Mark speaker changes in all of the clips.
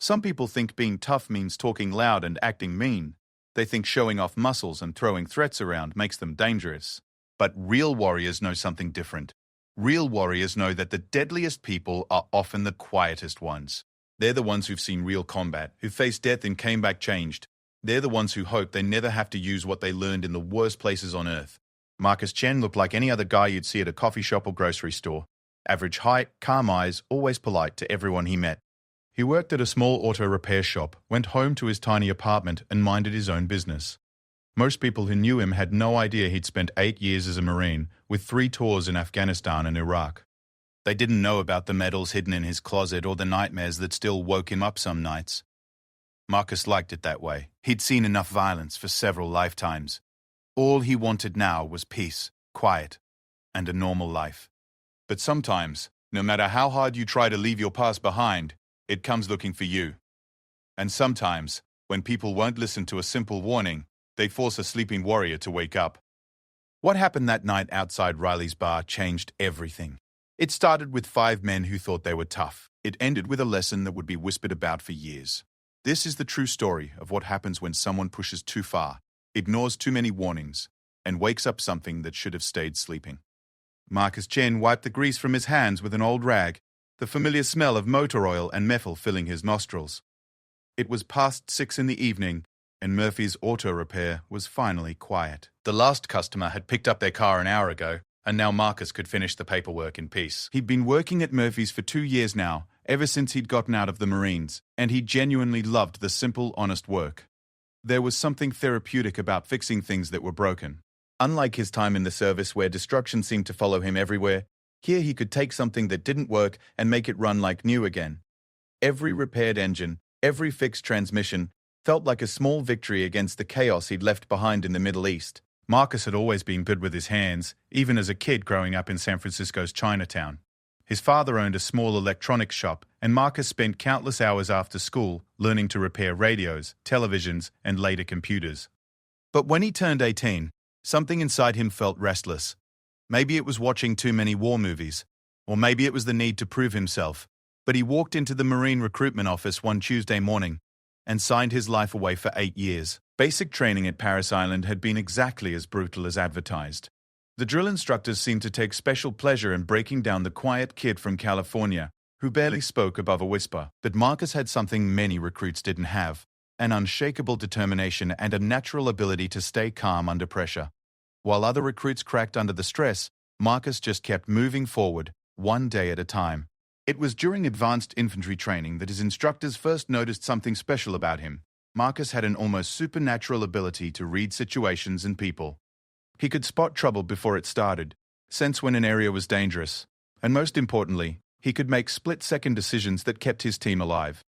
Speaker 1: Some people think being tough means talking loud and acting mean. They think showing off muscles and throwing threats around makes them dangerous. But real warriors know something different. Real warriors know that the deadliest people are often the quietest ones. They're the ones who've seen real combat, who faced death and came back changed. They're the ones who hope they never have to use what they learned in the worst places on earth. Marcus Chen looked like any other guy you'd see at a coffee shop or grocery store. Average height, calm eyes, always polite to everyone he met. He worked at a small auto repair shop, went home to his tiny apartment and minded his own business. Most people who knew him had no idea he'd spent 8 years as a Marine, with 3 tours in Afghanistan and Iraq. They didn't know about the medals hidden in his closet or the nightmares that still woke him up some nights. Marcus liked it that way. He'd seen enough violence for several lifetimes. All he wanted now was peace, quiet, and a normal life. But sometimes, no matter how hard you try to leave your past behind, it comes looking for you. And sometimes, when people won't listen to a simple warning, they force a sleeping warrior to wake up. What happened that night outside Riley's bar changed everything. It started with 5 men who thought they were tough. It ended with a lesson that would be whispered about for years. This is the true story of what happens when someone pushes too far, ignores too many warnings, and wakes up something that should have stayed sleeping. Marcus Chen wiped the grease from his hands with an old rag, the familiar smell of motor oil and methyl filling his nostrils. It was past 6 in the evening, and Murphy's auto repair was finally quiet. The last customer had picked up their car an hour ago, and now Marcus could finish the paperwork in peace. He'd been working at Murphy's for 2 years now, ever since he'd gotten out of the Marines, and he genuinely loved the simple, honest work. There was something therapeutic about fixing things that were broken. Unlike his time in the service where destruction seemed to follow him everywhere, here he could take something that didn't work and make it run like new again. Every repaired engine, every fixed transmission, felt like a small victory against the chaos he'd left behind in the Middle East. Marcus had always been good with his hands, even as a kid growing up in San Francisco's Chinatown. His father owned a small electronics shop, and Marcus spent countless hours after school learning to repair radios, televisions, and later computers. But when he turned 18, something inside him felt restless. Maybe it was watching too many war movies, or maybe it was the need to prove himself. But he walked into the Marine recruitment office one Tuesday morning and signed his life away for 8 years. Basic training at Parris Island had been exactly as brutal as advertised. The drill instructors seemed to take special pleasure in breaking down the quiet kid from California, who barely spoke above a whisper. But Marcus had something many recruits didn't have: an unshakable determination and a natural ability to stay calm under pressure. While other recruits cracked under the stress, Marcus just kept moving forward, one day at a time. It was during advanced infantry training that his instructors first noticed something special about him. Marcus had an almost supernatural ability to read situations and people. He could spot trouble before it started, sense when an area was dangerous, and most importantly, he could make split-second decisions that kept his team alive.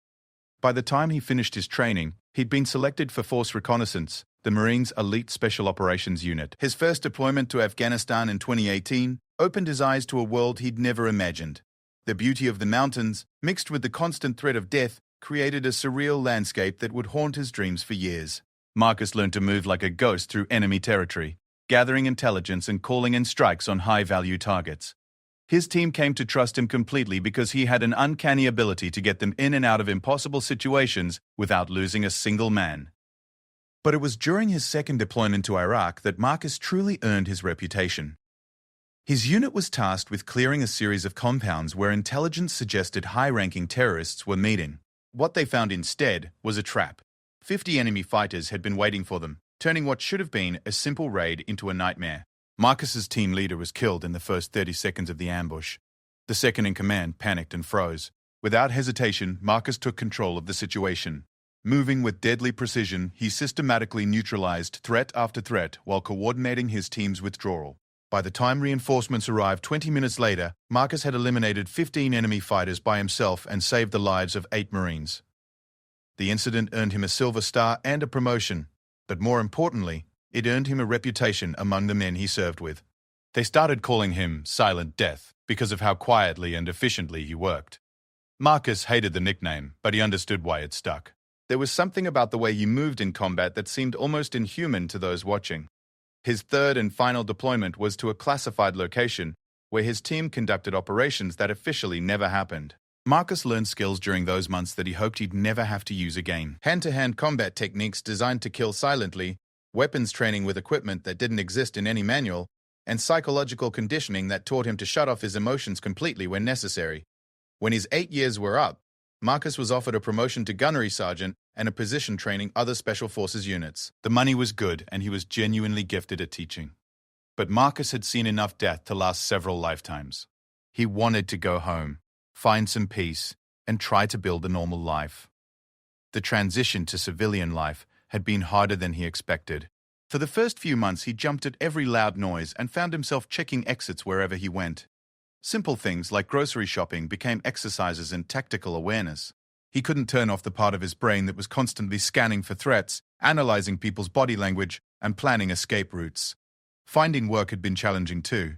Speaker 1: By the time he finished his training, he'd been selected for Force Reconnaissance, the Marines' elite special operations unit. His first deployment to Afghanistan in 2018 opened his eyes to a world he'd never imagined. The beauty of the mountains, mixed with the constant threat of death, created a surreal landscape that would haunt his dreams for years. Marcus learned to move like a ghost through enemy territory, gathering intelligence and calling in strikes on high-value targets. His team came to trust him completely because he had an uncanny ability to get them in and out of impossible situations without losing a single man. But it was during his second deployment to Iraq that Marcus truly earned his reputation. His unit was tasked with clearing a series of compounds where intelligence suggested high-ranking terrorists were meeting. What they found instead was a trap. 50 enemy fighters had been waiting for them, turning what should have been a simple raid into a nightmare. Marcus's team leader was killed in the first 30 seconds of the ambush. The second in command panicked and froze. Without hesitation, Marcus took control of the situation. Moving with deadly precision, he systematically neutralized threat after threat while coordinating his team's withdrawal. By the time reinforcements arrived 20 minutes later, Marcus had eliminated 15 enemy fighters by himself and saved the lives of 8 Marines. The incident earned him a Silver Star and a promotion, but more importantly, it earned him a reputation among the men he served with. They started calling him Silent Death because of how quietly and efficiently he worked. Marcus hated the nickname, but he understood why it stuck. There was something about the way he moved in combat that seemed almost inhuman to those watching. His third and final deployment was to a classified location where his team conducted operations that officially never happened. Marcus learned skills during those months that he hoped he'd never have to use again. Hand-to-hand combat techniques designed to kill silently, weapons training with equipment that didn't exist in any manual, and psychological conditioning that taught him to shut off his emotions completely when necessary. When his 8 years were up, Marcus was offered a promotion to gunnery sergeant and a position training other special forces units. The money was good, and he was genuinely gifted at teaching. But Marcus had seen enough death to last several lifetimes. He wanted to go home, find some peace, and try to build a normal life. The transition to civilian life had been harder than he expected. For the first few months, he jumped at every loud noise and found himself checking exits wherever he went. Simple things like grocery shopping became exercises in tactical awareness. He couldn't turn off the part of his brain that was constantly scanning for threats, analyzing people's body language, and planning escape routes. Finding work had been challenging too.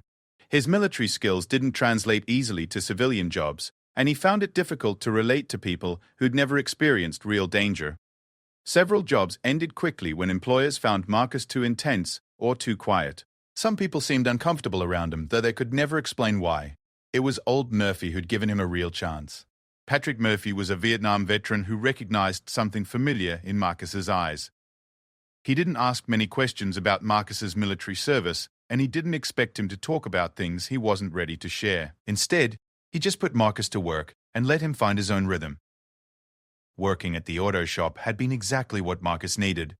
Speaker 1: His military skills didn't translate easily to civilian jobs, and he found it difficult to relate to people who'd never experienced real danger. Several jobs ended quickly when employers found Marcus too intense or too quiet. Some people seemed uncomfortable around him, though they could never explain why. It was old Murphy who'd given him a real chance. Patrick Murphy was a Vietnam veteran who recognized something familiar in Marcus's eyes. He didn't ask many questions about Marcus's military service, and he didn't expect him to talk about things he wasn't ready to share. Instead, he just put Marcus to work and let him find his own rhythm. Working at the auto shop had been exactly what Marcus needed.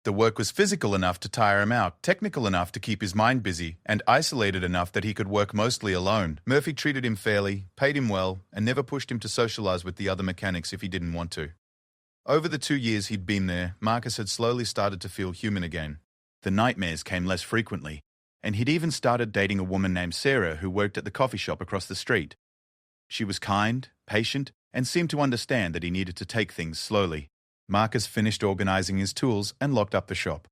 Speaker 1: The work was physical enough to tire him out, technical enough to keep his mind busy, and isolated enough that he could work mostly alone. Murphy treated him fairly, paid him well, and never pushed him to socialize with the other mechanics if he didn't want to. Over the 2 years he'd been there, Marcus had slowly started to feel human again. The nightmares came less frequently, and he'd even started dating a woman named Sarah who worked at the coffee shop across the street. She was kind, patient, and seemed to understand that he needed to take things slowly. Marcus finished organizing his tools and locked up the shop.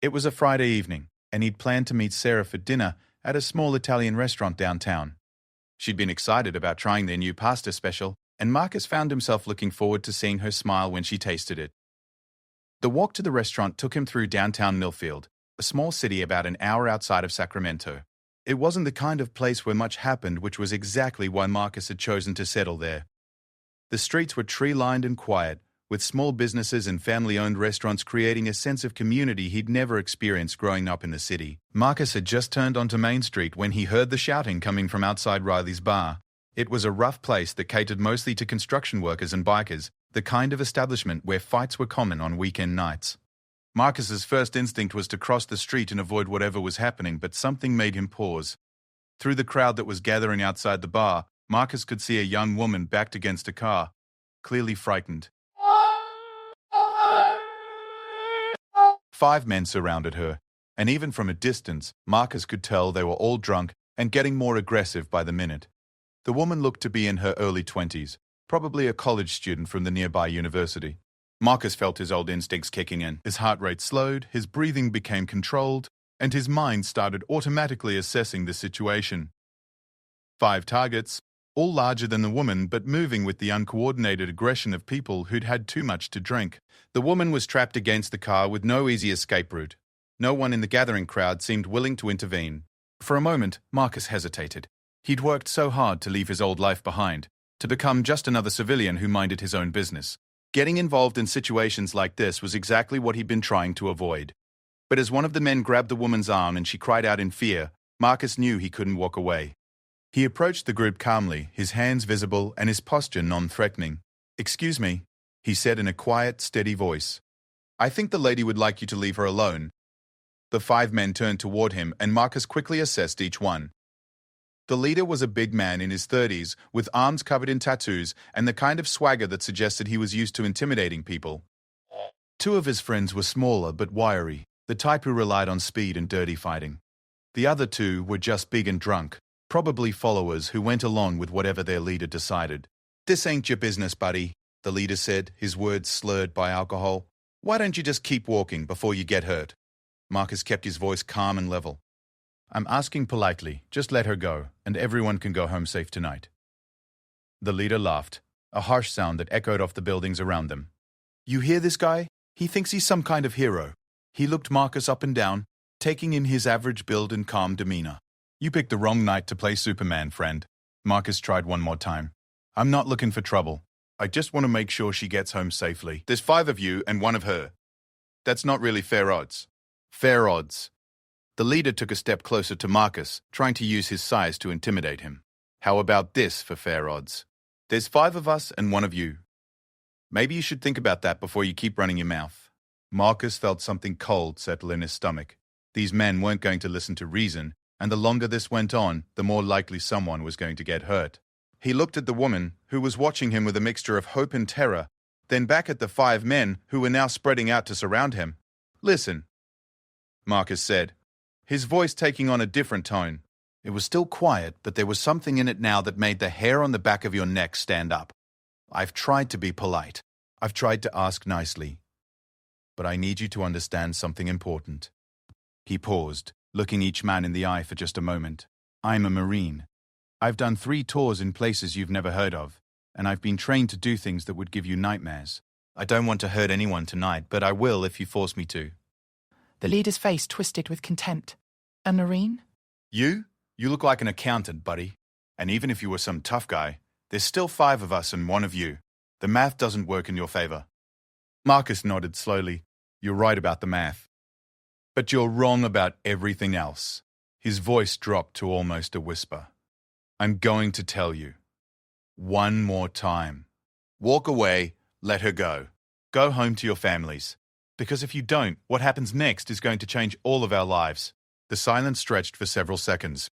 Speaker 1: It was a Friday evening, and he'd planned to meet Sarah for dinner at a small Italian restaurant downtown. She'd been excited about trying their new pasta special, and Marcus found himself looking forward to seeing her smile when she tasted it. The walk to the restaurant took him through downtown Millfield, a small city about an hour outside of Sacramento. It wasn't the kind of place where much happened, which was exactly why Marcus had chosen to settle there. The streets were tree-lined and quiet, with small businesses and family-owned restaurants creating a sense of community he'd never experienced growing up in the city. Marcus had just turned onto Main Street when he heard the shouting coming from outside Riley's bar. It was a rough place that catered mostly to construction workers and bikers, the kind of establishment where fights were common on weekend nights. Marcus's first instinct was to cross the street and avoid whatever was happening, but something made him pause. Through the crowd that was gathering outside the bar, Marcus could see a young woman backed against a car, clearly frightened. 5 men surrounded her, and even from a distance, Marcus could tell they were all drunk and getting more aggressive by the minute. The woman looked to be in her early 20s, probably a college student from the nearby university. Marcus felt his old instincts kicking in. His heart rate slowed, his breathing became controlled, and his mind started automatically assessing the situation. 5 targets, all larger than the woman but moving with the uncoordinated aggression of people who'd had too much to drink. The woman was trapped against the car with no easy escape route. No one in the gathering crowd seemed willing to intervene. For a moment, Marcus hesitated. He'd worked so hard to leave his old life behind, to become just another civilian who minded his own business. Getting involved in situations like this was exactly what he'd been trying to avoid. But as one of the men grabbed the woman's arm and she cried out in fear, Marcus knew he couldn't walk away. He approached the group calmly, his hands visible and his posture non-threatening. "Excuse me," he said in a quiet, steady voice. "I think the lady would like you to leave her alone." The 5 men turned toward him, and Marcus quickly assessed each one. The leader was a big man in his 30s, with arms covered in tattoos and the kind of swagger that suggested he was used to intimidating people. 2 of his friends were smaller but wiry, the type who relied on speed and dirty fighting. The other 2 were just big and drunk, probably followers who went along with whatever their leader decided. "This ain't your business, buddy," the leader said, his words slurred by alcohol. "Why don't you just keep walking before you get hurt?" Marcus kept his voice calm and level. "I'm asking politely, just let her go, and everyone can go home safe tonight." The leader laughed, a harsh sound that echoed off the buildings around them. "You hear this guy? He thinks he's some kind of hero." He looked Marcus up and down, taking in his average build and calm demeanor. "You picked the wrong night to play Superman, friend." Marcus tried one more time. I'm not looking for trouble. I just want to make sure she gets home safely. There's 5 of you and 1 of her. That's not really fair odds. Fair odds. The leader took a step closer to Marcus, trying to use his size to intimidate him. How about this for fair odds? There's 5 of us and 1 of you. Maybe you should think about that before you keep running your mouth. Marcus felt something cold settle in his stomach. These men weren't going to listen to reason, and the longer this went on, the more likely someone was going to get hurt. He looked at the woman, who was watching him with a mixture of hope and terror, then back at the 5 men who were now spreading out to surround him. Listen, Marcus said, his voice taking on a different tone. It was still quiet, but there was something in it now that made the hair on the back of your neck stand up. I've tried to be polite. I've tried to ask nicely. But I need you to understand something important. He paused, looking each man in the eye for just a moment. I'm a Marine. I've done 3 tours in places you've never heard of, and I've been trained to do things that would give you nightmares. I don't want to hurt anyone tonight, but I will if you force me to.
Speaker 2: The leader's face twisted with contempt. A Marine?
Speaker 1: You? You look like an accountant, buddy. And even if you were some tough guy, there's still 5 of us and 1 of you. The math doesn't work in your favor. Marcus nodded slowly. You're right about the math. But you're wrong about everything else. His voice dropped to almost a whisper. I'm going to tell you. One more time. Walk away, let her go. Go home to your families. Because if you don't, what happens next is going to change all of our lives. The silence stretched for several seconds.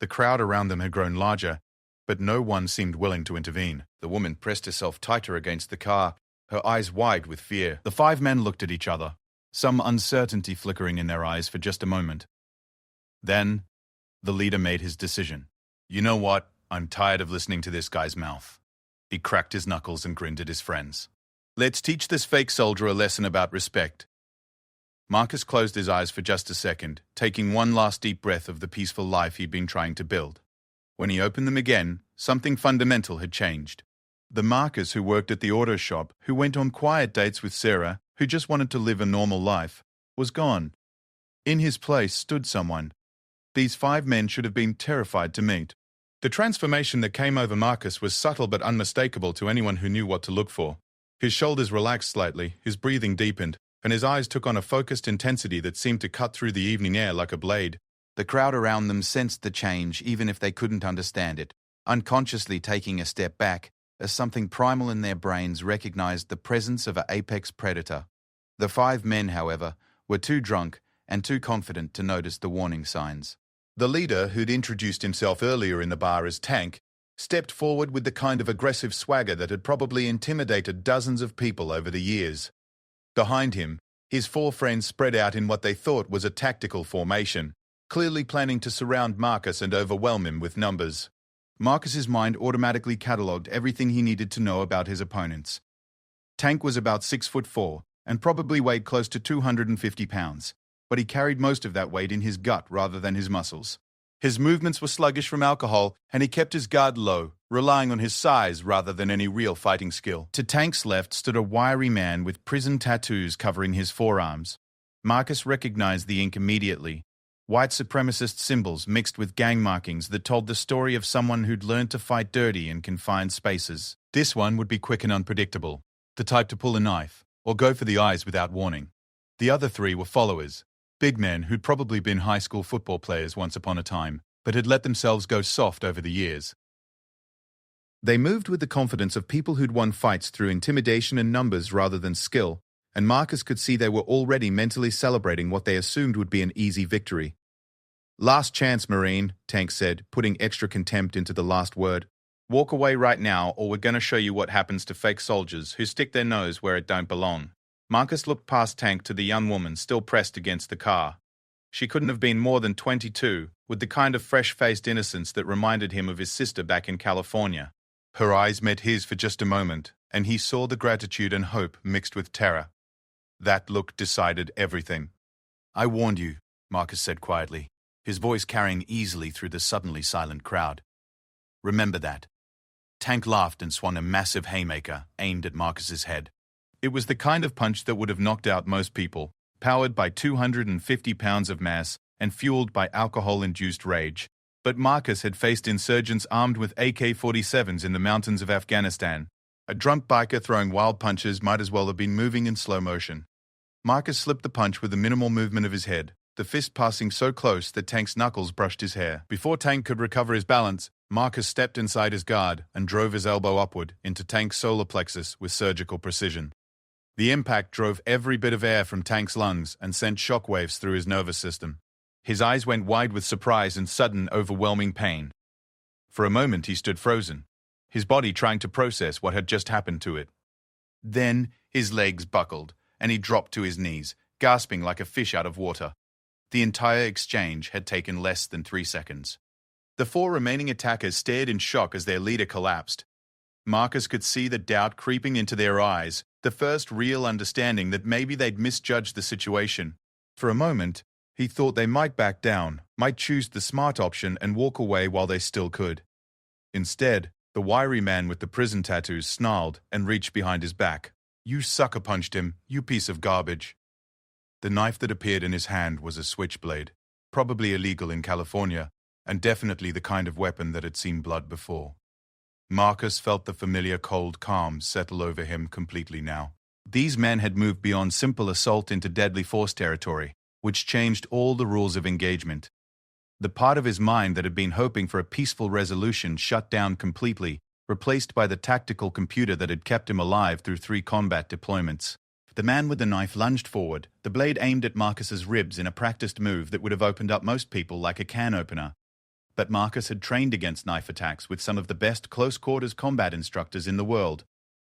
Speaker 1: The crowd around them had grown larger, but no one seemed willing to intervene. The woman pressed herself tighter against the car, her eyes wide with fear. The 5 men looked at each other, some uncertainty flickering in their eyes for just a moment. Then, the leader made his decision. You know what? I'm tired of listening to this guy's mouth. He cracked his knuckles and grinned at his friends. Let's teach this fake soldier a lesson about respect. Marcus closed his eyes for just a second, taking one last deep breath of the peaceful life he'd been trying to build. When he opened them again, something fundamental had changed. The Marcus who worked at the auto shop, who went on quiet dates with Sarah, who just wanted to live a normal life, was gone. In his place stood someone these 5 men should have been terrified to meet. The transformation that came over Marcus was subtle but unmistakable to anyone who knew what to look for. His shoulders relaxed slightly, his breathing deepened, and his eyes took on a focused intensity that seemed to cut through the evening air like a blade. The crowd around them sensed the change even if they couldn't understand it, unconsciously taking a step back, as something primal in their brains recognized the presence of an apex predator. The 5 men, however, were too drunk and too confident to notice the warning signs. The leader, who'd introduced himself earlier in the bar as Tank, stepped forward with the kind of aggressive swagger that had probably intimidated dozens of people over the years. Behind him, his 4 friends spread out in what they thought was a tactical formation, clearly planning to surround Marcus and overwhelm him with numbers. Marcus's mind automatically catalogued everything he needed to know about his opponents. Tank was about 6'4" and probably weighed close to 250 pounds, but he carried most of that weight in his gut rather than his muscles. His movements were sluggish from alcohol, and he kept his guard low, relying on his size rather than any real fighting skill. To Tank's left stood a wiry man with prison tattoos covering his forearms. Marcus recognized the ink immediately. White supremacist symbols mixed with gang markings that told the story of someone who'd learned to fight dirty in confined spaces. This one would be quick and unpredictable, the type to pull a knife, or go for the eyes without warning. The other 3 were followers. Big men who'd probably been high school football players once upon a time, but had let themselves go soft over the years. They moved with the confidence of people who'd won fights through intimidation and numbers rather than skill, and Marcus could see they were already mentally celebrating what they assumed would be an easy victory. Last chance, Marine, Tank said, putting extra contempt into the last word. Walk away right now, or we're going to show you what happens to fake soldiers who stick their nose where it don't belong. Marcus looked past Tank to the young woman still pressed against the car. She couldn't have been more than 22, with the kind of fresh-faced innocence that reminded him of his sister back in California. Her eyes met his for just a moment, and he saw the gratitude and hope mixed with terror. That look decided everything. I warned you, Marcus said quietly, his voice carrying easily through the suddenly silent crowd. Remember that. Tank laughed and swung a massive haymaker aimed at Marcus's head. It was the kind of punch that would have knocked out most people, powered by 250 pounds of mass and fueled by alcohol-induced rage. But Marcus had faced insurgents armed with AK-47s in the mountains of Afghanistan. A drunk biker throwing wild punches might as well have been moving in slow motion. Marcus slipped the punch with a minimal movement of his head, the fist passing so close that Tank's knuckles brushed his hair. Before Tank could recover his balance, Marcus stepped inside his guard and drove his elbow upward into Tank's solar plexus with surgical precision. The impact drove every bit of air from Tank's lungs and sent shockwaves through his nervous system. His eyes went wide with surprise and sudden, overwhelming pain. For a moment he stood frozen, his body trying to process what had just happened to it. Then his legs buckled, and he dropped to his knees, gasping like a fish out of water. The entire exchange had taken less than 3 seconds. The 4 remaining attackers stared in shock as their leader collapsed. Marcus could see the doubt creeping into their eyes, the first real understanding that maybe they'd misjudged the situation. For a moment, he thought they might back down, might choose the smart option and walk away while they still could. Instead, the wiry man with the prison tattoos snarled and reached behind his back. "You sucker punched him, you piece of garbage." The knife that appeared in his hand was a switchblade, probably illegal in California, and definitely the kind of weapon that had seen blood before. Marcus felt the familiar cold calm settle over him completely now. These men had moved beyond simple assault into deadly force territory, which changed all the rules of engagement. The part of his mind that had been hoping for a peaceful resolution shut down completely, replaced by the tactical computer that had kept him alive through 3 combat deployments. The man with the knife lunged forward, the blade aimed at Marcus's ribs in a practiced move that would have opened up most people like a can opener. But Marcus had trained against knife attacks with some of the best close-quarters combat instructors in the world.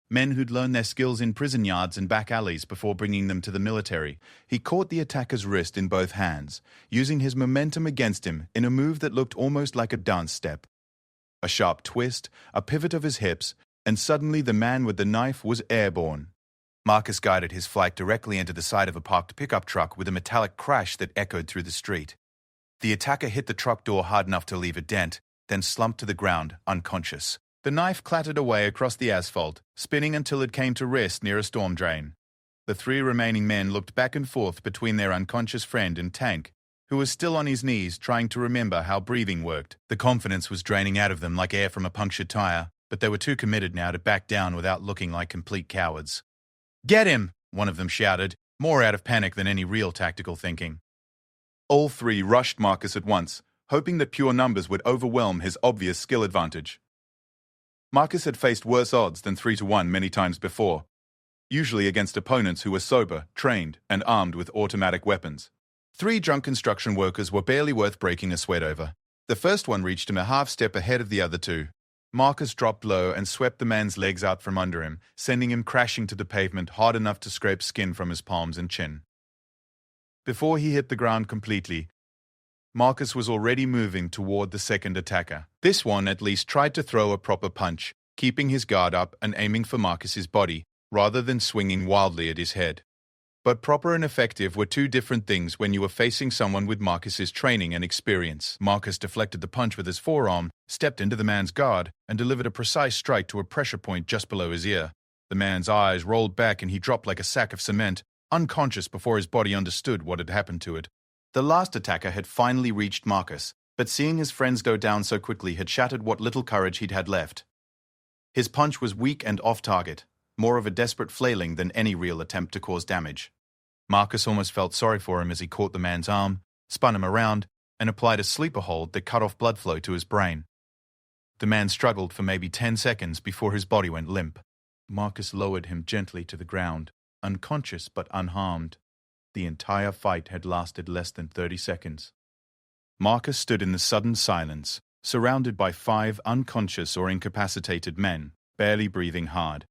Speaker 1: Men who'd learned their skills in prison yards and back alleys before bringing them to the military. He caught the attacker's wrist in both hands, using his momentum against him in a move that looked almost like a dance step. A sharp twist, a pivot of his hips, and suddenly the man with the knife was airborne. Marcus guided his flight directly into the side of a parked pickup truck with a metallic crash that echoed through the street. The attacker hit the truck door hard enough to leave a dent, then slumped to the ground, unconscious. The knife clattered away across the asphalt, spinning until it came to rest near a storm drain. The 3 remaining men looked back and forth between their unconscious friend and Tank, who was still on his knees trying to remember how breathing worked. The confidence was draining out of them like air from a punctured tire, but they were too committed now to back down without looking like complete cowards. "Get him!" one of them shouted, more out of panic than any real tactical thinking. All 3 rushed Marcus at once, hoping that pure numbers would overwhelm his obvious skill advantage. Marcus had faced worse odds than 3-1 many times before, usually against opponents who were sober, trained, and armed with automatic weapons. 3 drunk construction workers were barely worth breaking a sweat over. The first one reached him a half step ahead of the other 2. Marcus dropped low and swept the man's legs out from under him, sending him crashing to the pavement hard enough to scrape skin from his palms and chin. Before he hit the ground completely, Marcus was already moving toward the second attacker. This one at least tried to throw a proper punch, keeping his guard up and aiming for Marcus's body, rather than swinging wildly at his head. But proper and effective were 2 different things when you were facing someone with Marcus's training and experience. Marcus deflected the punch with his forearm, stepped into the man's guard, and delivered a precise strike to a pressure point just below his ear. The man's eyes rolled back and he dropped like a sack of cement, unconscious before his body understood what had happened to it. The last attacker had finally reached Marcus, but seeing his friends go down so quickly had shattered what little courage he'd had left. His punch was weak and off-target, more of a desperate flailing than any real attempt to cause damage. Marcus almost felt sorry for him as he caught the man's arm, spun him around, and applied a sleeper hold that cut off blood flow to his brain. The man struggled for maybe 10 seconds before his body went limp. Marcus lowered him gently to the ground, unconscious but unharmed. The entire fight had lasted less than 30 seconds. Marcus stood in the sudden silence, surrounded by 5 unconscious or incapacitated men, barely breathing hard.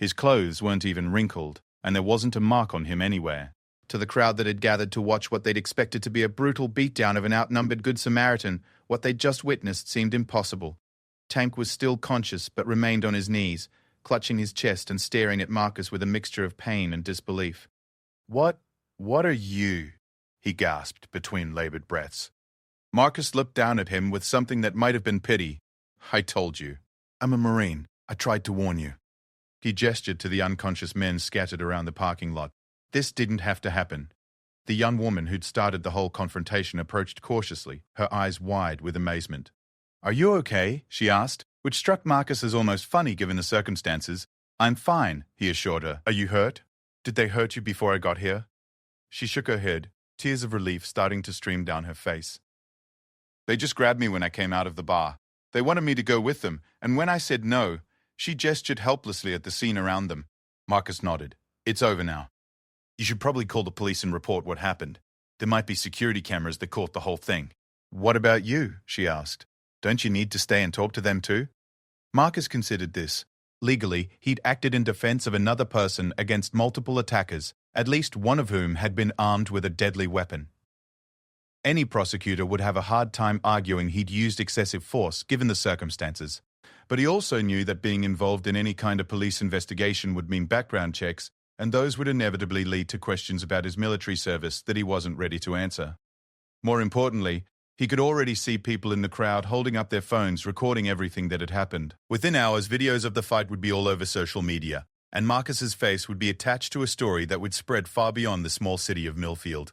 Speaker 1: His clothes weren't even wrinkled, and there wasn't a mark on him anywhere. To the crowd that had gathered to watch what they'd expected to be a brutal beatdown of an outnumbered Good Samaritan, what they'd just witnessed seemed impossible. Tank was still conscious but remained on his knees, clutching his chest and staring at Marcus with a mixture of pain and disbelief. What are you?" he gasped between labored breaths. Marcus looked down at him with something that might have been pity. "I told you. I'm a Marine. I tried to warn you." He gestured to the unconscious men scattered around the parking lot. "This didn't have to happen. The young woman who'd started the whole confrontation approached cautiously, her eyes wide with amazement. "Are you okay?" she asked, which struck Marcus as almost funny given the circumstances. "I'm fine," he assured her. "Are you hurt? Did they hurt you before I got here?" She shook her head, tears of relief starting to stream down her face. "They just grabbed me when I came out of the bar. They wanted me to go with them, and when I said no, she gestured helplessly at the scene around them." Marcus nodded. "It's over now. You should probably call the police and report what happened. There might be security cameras that caught the whole thing." "What about you?" she asked. "Don't you need to stay and talk to them too?" Marcus considered this. Legally, he'd acted in defense of another person against multiple attackers, at least one of whom had been armed with a deadly weapon. Any prosecutor would have a hard time arguing he'd used excessive force, given the circumstances. But he also knew that being involved in any kind of police investigation would mean background checks, and those would inevitably lead to questions about his military service that he wasn't ready to answer. More importantly, he could already see people in the crowd holding up their phones recording everything that had happened. Within hours, videos of the fight would be all over social media, and Marcus's face would be attached to a story that would spread far beyond the small city of Millfield.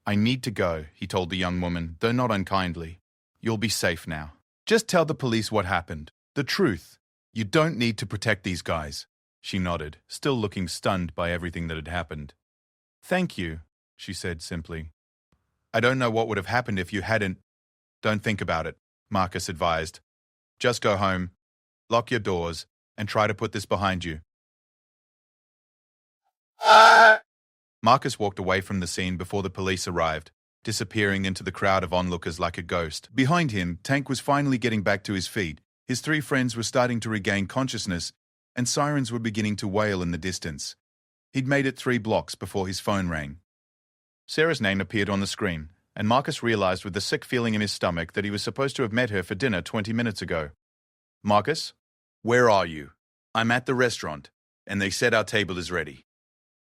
Speaker 1: "I need to go," he told the young woman, though not unkindly. "You'll be safe now. Just tell the police what happened. The truth. You don't need to protect these guys." She nodded, still looking stunned by everything that had happened. "Thank you," she said simply. "I don't know what would have happened if you hadn't—" "Don't think about it," Marcus advised. "Just go home, lock your doors, and try to put this behind you." Marcus walked away from the scene before the police arrived, disappearing into the crowd of onlookers like a ghost. Behind him, Tank was finally getting back to his feet. His three friends were starting to regain consciousness, and sirens were beginning to wail in the distance. He'd made it 3 blocks before his phone rang. Sarah's name appeared on the screen, and Marcus realized with a sick feeling in his stomach that he was supposed to have met her for dinner 20 minutes ago. "Marcus? Where are you?" "I'm at the restaurant, and they said our table is ready."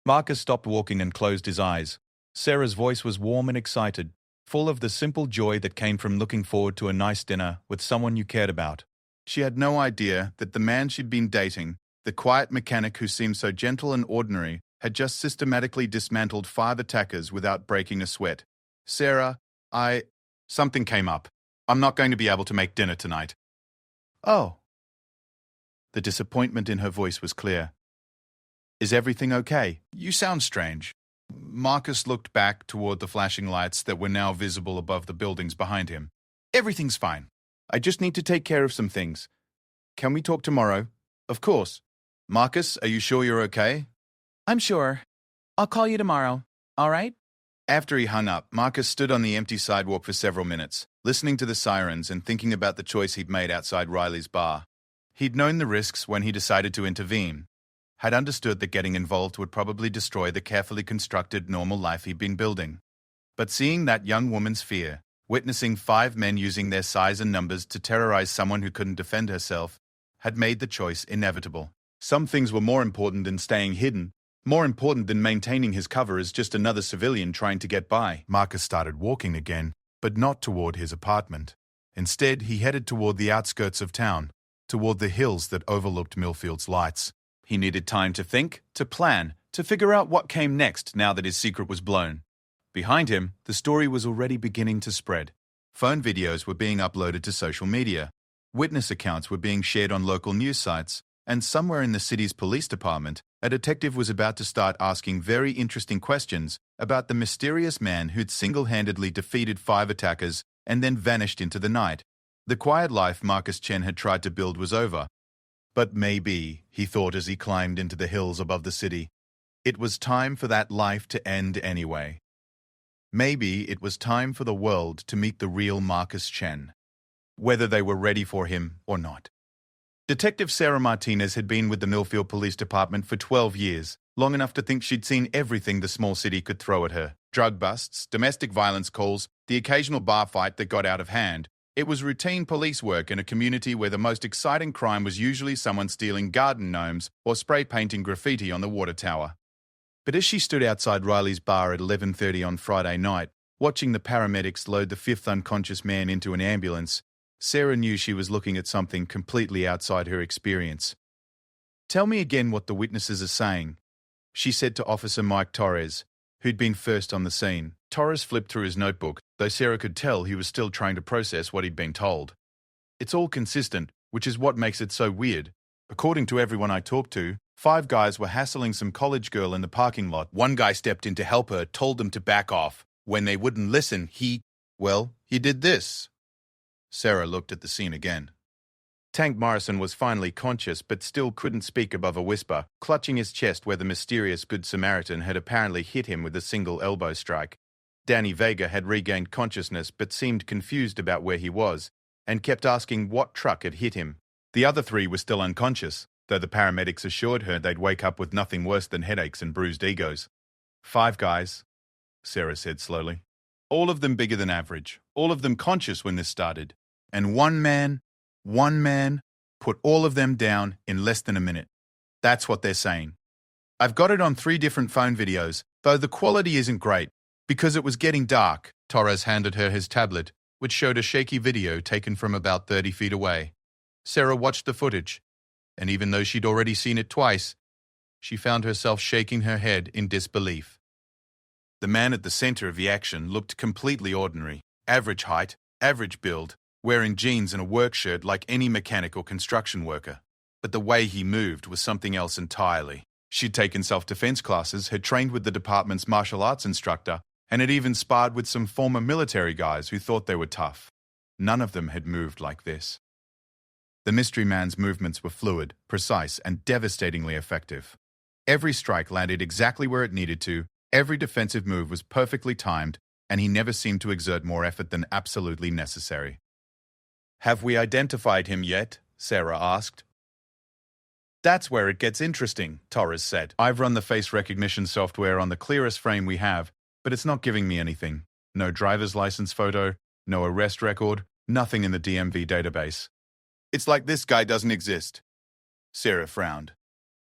Speaker 1: Marcus stopped walking and closed his eyes. Sarah's voice was warm and excited, full of the simple joy that came from looking forward to a nice dinner with someone you cared about. She had no idea that the man she'd been dating, the quiet mechanic who seemed so gentle and ordinary, had just systematically dismantled 5 attackers without breaking a sweat. "Sarah, something came up. I'm not going to be able to make dinner tonight." "Oh." The disappointment in her voice was clear. "Is everything okay? You sound strange." Marcus looked back toward the flashing lights that were now visible above the buildings behind him. "Everything's fine. I just need to take care of some things. Can we talk tomorrow?" "Of course." "Marcus, are you sure you're okay?"
Speaker 2: I'm sure. I'll call you tomorrow, all right?
Speaker 1: After he hung up, Marcus stood on the empty sidewalk for several minutes, listening to the sirens and thinking about the choice he'd made outside Riley's bar. He'd known the risks when he decided to intervene, had understood that getting involved would probably destroy the carefully constructed normal life he'd been building. But seeing that young woman's fear, witnessing 5 men using their size and numbers to terrorize someone who couldn't defend herself, had made the choice inevitable. Some things were more important than staying hidden, more important than maintaining his cover as just another civilian trying to get by. Marcus started walking again, but not toward his apartment. Instead, he headed toward the outskirts of town, toward the hills that overlooked Millfield's lights. He needed time to think, to plan, to figure out what came next now that his secret was blown. Behind him, the story was already beginning to spread. Phone videos were being uploaded to social media. Witness accounts were being shared on local news sites, and somewhere in the city's police department, a detective was about to start asking very interesting questions about the mysterious man who'd single-handedly defeated 5 attackers and then vanished into the night. The quiet life Marcus Chen had tried to build was over. But maybe, he thought as he climbed into the hills above the city, it was time for that life to end anyway. Maybe it was time for the world to meet the real Marcus Chen, whether they were ready for him or not. Detective Sarah Martinez had been with the Millfield Police Department for 12 years, long enough to think she'd seen everything the small city could throw at her. Drug busts, domestic violence calls, the occasional bar fight that got out of hand. It was routine police work in a community where the most exciting crime was usually someone stealing garden gnomes or spray painting graffiti on the water tower. But as she stood outside Riley's bar at 11:30 on Friday night, watching the paramedics load the 5th unconscious man into an ambulance, Sarah knew she was looking at something completely outside her experience. "Tell me again what the witnesses are saying," she said to Officer Mike Torres, who'd been first on the scene. Torres flipped through his notebook, though Sarah could tell he was still trying to process what he'd been told. It's all consistent, which is what makes it so weird. According to everyone I talked to, 5 guys were hassling some college girl in the parking lot. One guy stepped in to help her, told them to back off. When they wouldn't listen, he did this. Sarah looked at the scene again. Tank Morrison was finally conscious but still couldn't speak above a whisper, clutching his chest where the mysterious Good Samaritan had apparently hit him with a single elbow strike. Danny Vega had regained consciousness but seemed confused about where he was, and kept asking what truck had hit him. The other 3 were still unconscious, though the paramedics assured her they'd wake up with nothing worse than headaches and bruised egos. 5 guys, Sarah said slowly. All of them bigger than average, all of them conscious when this started. And one man put all of them down in less than a minute. That's what they're saying. I've got it on 3 different phone videos, though the quality isn't great, because it was getting dark. Torres handed her his tablet, which showed a shaky video taken from about 30 feet away. Sarah watched the footage, and even though she'd already seen it twice, she found herself shaking her head in disbelief. The man at the center of the action looked completely ordinary. Average height, average build, wearing jeans and a work shirt like any mechanic or construction worker. But the way he moved was something else entirely. She'd taken self-defense classes, had trained with the department's martial arts instructor, and had even sparred with some former military guys who thought they were tough. None of them had moved like this. The mystery man's movements were fluid, precise, and devastatingly effective. Every strike landed exactly where it needed to, every defensive move was perfectly timed, and he never seemed to exert more effort than absolutely necessary. "Have we identified him yet?" Sarah asked. "That's where it gets interesting," Torres said. "I've run the face recognition software on the clearest frame we have, but it's not giving me anything. No driver's license photo, no arrest record, nothing in the DMV database. It's like this guy doesn't exist." Sarah frowned.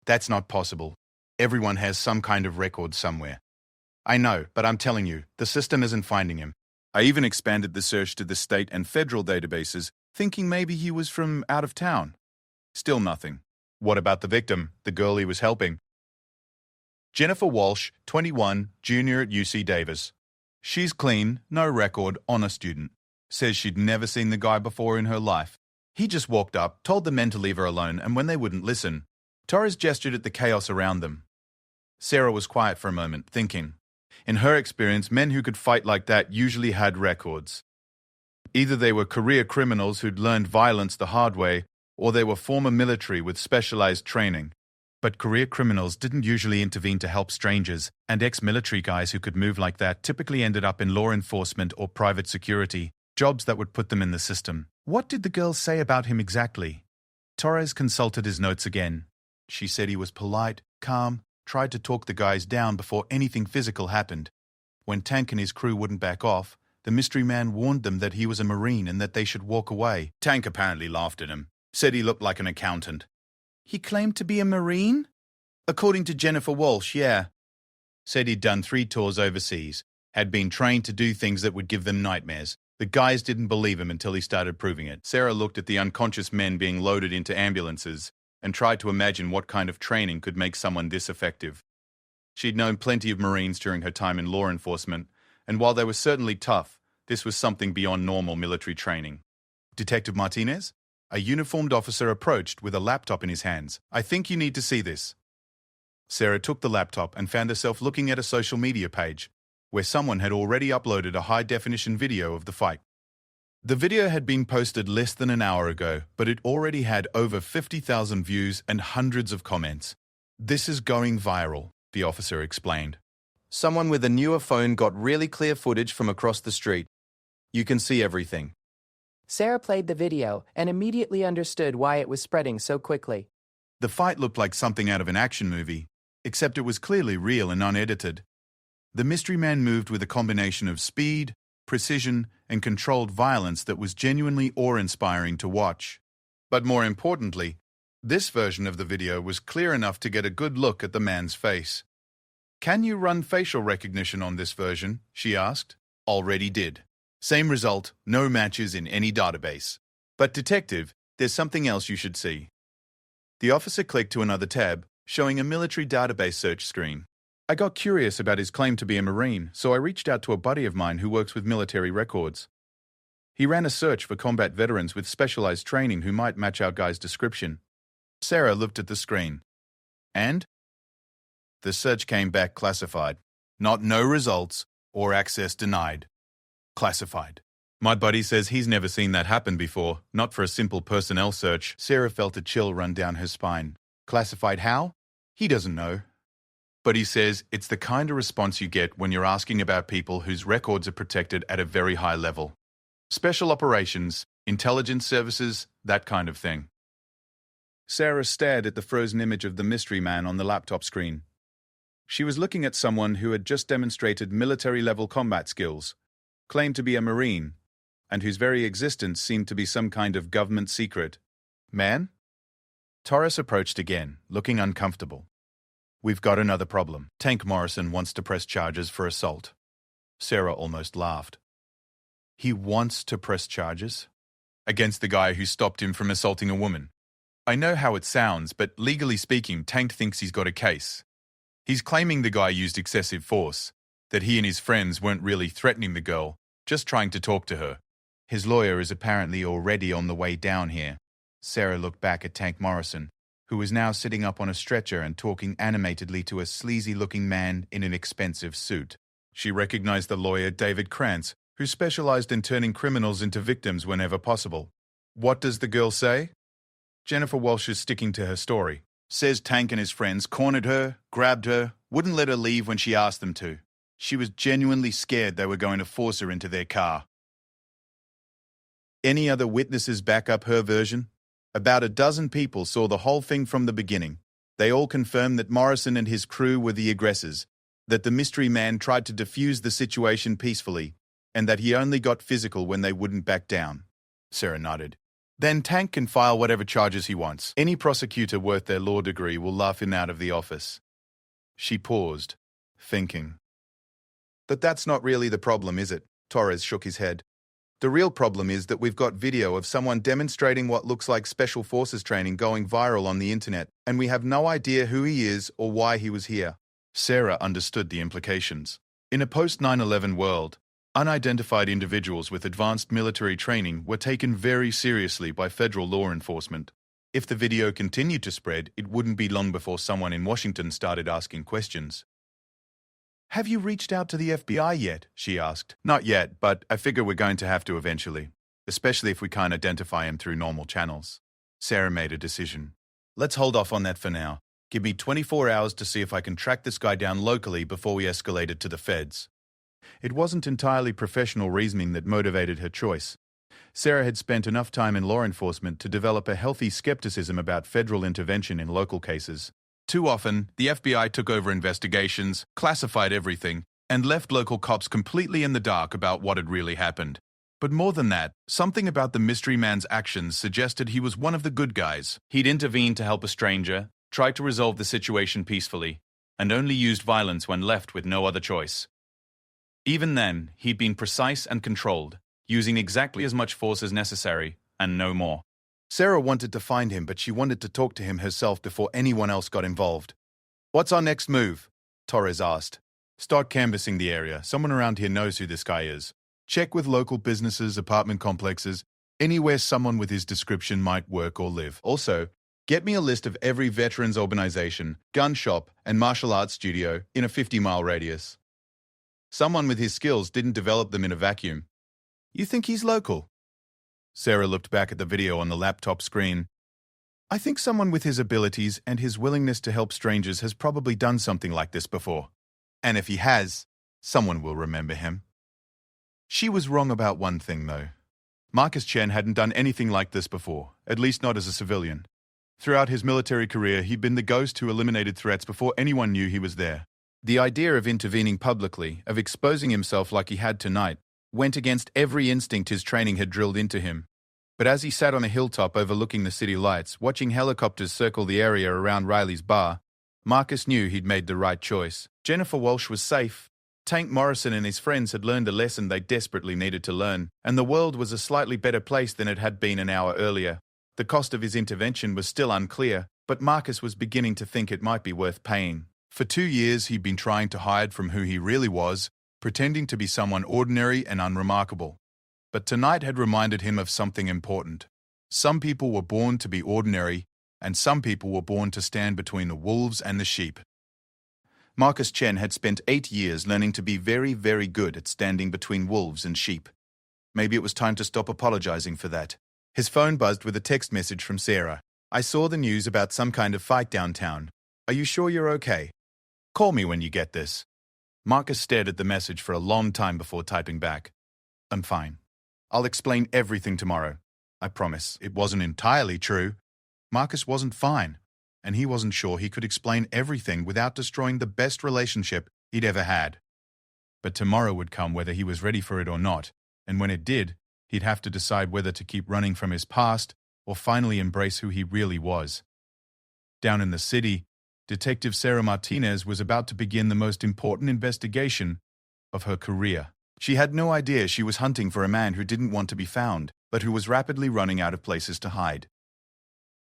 Speaker 1: "That's not possible. Everyone has some kind of record somewhere." "I know, but I'm telling you, the system isn't finding him. I even expanded the search to the state and federal databases, thinking maybe he was from out of town. Still nothing." "What about the victim, the girl he was helping?" "Jennifer Walsh, 21, junior at UC Davis. She's clean, no record, honor student. Says she'd never seen the guy before in her life. He just walked up, told the men to leave her alone, and when they wouldn't listen, Torres gestured at the chaos around them. Sarah was quiet for a moment, thinking. In her experience, men who could fight like that usually had records. Either they were career criminals who'd learned violence the hard way, or they were former military with specialized training. But career criminals didn't usually intervene to help strangers, and ex-military guys who could move like that typically ended up in law enforcement or private security, jobs that would put them in the system. What did the girl say about him exactly? Torres consulted his notes again. She said he was polite, calm, tried to talk the guys down before anything physical happened. When Tank and his crew wouldn't back off, the mystery man warned them that he was a Marine and that they should walk away. Tank apparently laughed at him, said he looked like an accountant. He claimed to be a Marine? According to Jennifer Walsh, yeah. Said he'd done 3 tours overseas, had been trained to do things that would give them nightmares. The guys didn't believe him until he started proving it. Sarah looked at the unconscious men being loaded into ambulances and tried to imagine what kind of training could make someone this effective. She'd known plenty of Marines during her time in law enforcement, and while they were certainly tough, this was something beyond normal military training. Detective Martinez? A uniformed officer approached with a laptop in his hands. "I think you need to see this." Sarah took the laptop and found herself looking at a social media page, where someone had already uploaded a high-definition video of the fight. The video had been posted less than an hour ago, but it already had over 50,000 views and hundreds of comments. "This is going viral," the officer explained. "Someone with a newer phone got really clear footage from across the street. You can see everything."
Speaker 2: Sarah played the video and immediately understood why it was spreading so quickly.
Speaker 1: The fight looked like something out of an action movie, except it was clearly real and unedited. The mystery man moved with a combination of speed, precision, and controlled violence that was genuinely awe-inspiring to watch. But more importantly, this version of the video was clear enough to get a good look at the man's face. "Can you run facial recognition on this version?" she asked. "Already did. Same result, no matches in any database. But detective, there's something else you should see." The officer clicked to another tab, showing a military database search screen. I got curious about his claim to be a Marine, so I reached out to a buddy of mine who works with military records. He ran a search for combat veterans with specialized training who might match our guy's description. Sarah looked at the screen. And? The search came back classified. Not no results or access denied. Classified. My buddy says he's never seen that happen before, not for a simple personnel search. Sarah felt a chill run down her spine. Classified how? He doesn't know. But he says it's the kind of response you get when you're asking about people whose records are protected at a very high level. Special operations, intelligence services, that kind of thing. Sarah stared at the frozen image of the mystery man on the laptop screen. She was looking at someone who had just demonstrated military-level combat skills, claimed to be a Marine, and whose very existence seemed to be some kind of government secret. Man? Torres approached again, looking uncomfortable. We've got another problem. Tank Morrison wants to press charges for assault. Sarah almost laughed. He wants to press charges? Against the guy who stopped him from assaulting a woman. I know how it sounds, but legally speaking, Tank thinks he's got a case. He's claiming the guy used excessive force, that he and his friends weren't really threatening the girl, just trying to talk to her. His lawyer is apparently already on the way down here. Sarah looked back at Tank Morrison, who was now sitting up on a stretcher and talking animatedly to a sleazy-looking man in an expensive suit. She recognized the lawyer David Krantz, who specialized in turning criminals into victims whenever possible. What does the girl say? Jennifer Walsh is sticking to her story. Says Tank and his friends cornered her, grabbed her, wouldn't let her leave when she asked them to. She was genuinely scared they were going to force her into their car. Any other witnesses back up her version? About a dozen people saw the whole thing from the beginning. They all confirmed that Morrison and his crew were the aggressors, that the mystery man tried to defuse the situation peacefully, and that he only got physical when they wouldn't back down. Sarah nodded. Then Tank can file whatever charges he wants. Any prosecutor worth their law degree will laugh him out of the office. She paused, thinking. But that's not really the problem, is it? Torres shook his head. The real problem is that we've got video of someone demonstrating what looks like special forces training going viral on the internet, and we have no idea who he is or why he was here. Sarah understood the implications. In a post-9/11 world, unidentified individuals with advanced military training were taken very seriously by federal law enforcement. If the video continued to spread, it wouldn't be long before someone in Washington started asking questions. Have you reached out to the FBI yet? She asked. Not yet, but I figure we're going to have to eventually, especially if we can't identify him through normal channels. Sarah made a decision. Let's hold off on that for now. Give me 24 hours to see if I can track this guy down locally before we escalate it to the feds. It wasn't entirely professional reasoning that motivated her choice. Sarah had spent enough time in law enforcement to develop a healthy skepticism about federal intervention in local cases. Too often, the FBI took over investigations, classified everything, and left local cops completely in the dark about what had really happened. But more than that, something about the mystery man's actions suggested he was one of the good guys. He'd intervened to help a stranger, tried to resolve the situation peacefully, and only used violence when left with no other choice. Even then, he'd been precise and controlled, using exactly as much force as necessary, and no more. Sarah wanted to find him, but she wanted to talk to him herself before anyone else got involved. What's our next move? Torres asked. Start canvassing the area. Someone around here knows who this guy is. Check with local businesses, apartment complexes, anywhere someone with his description might work or live. Also, get me a list of every veterans organization, gun shop, and martial arts studio in a 50-mile radius. Someone with his skills didn't develop them in a vacuum. You think he's local? Sarah looked back at the video on the laptop screen. I think someone with his abilities and his willingness to help strangers has probably done something like this before. And if he has, someone will remember him. She was wrong about one thing, though. Marcus Chen hadn't done anything like this before, at least not as a civilian. Throughout his military career, he'd been the ghost who eliminated threats before anyone knew he was there. The idea of intervening publicly, of exposing himself like he had tonight, went against every instinct his training had drilled into him. But as he sat on a hilltop overlooking the city lights, watching helicopters circle the area around Riley's bar, Marcus knew he'd made the right choice. Jennifer Walsh was safe. Tank Morrison and his friends had learned a lesson they desperately needed to learn, and the world was a slightly better place than it had been an hour earlier. The cost of his intervention was still unclear, but Marcus was beginning to think it might be worth paying. For 2 years, he'd been trying to hide from who he really was, pretending to be someone ordinary and unremarkable. But tonight had reminded him of something important. Some people were born to be ordinary, and some people were born to stand between the wolves and the sheep. Marcus Chen had spent 8 years learning to be very, very good at standing between wolves and sheep. Maybe it was time to stop apologizing for that. His phone buzzed with a text message from Sarah. "I saw the news about some kind of fight downtown. Are you sure you're okay? Call me when you get this." Marcus stared at the message for a long time before typing back. "I'm fine. I'll explain everything tomorrow. I promise." It wasn't entirely true. Marcus wasn't fine, and he wasn't sure he could explain everything without destroying the best relationship he'd ever had. But tomorrow would come whether he was ready for it or not, and when it did, he'd have to decide whether to keep running from his past or finally embrace who he really was. Down in the city, Detective Sarah Martinez was about to begin the most important investigation of her career. She had no idea she was hunting for a man who didn't want to be found, but who was rapidly running out of places to hide.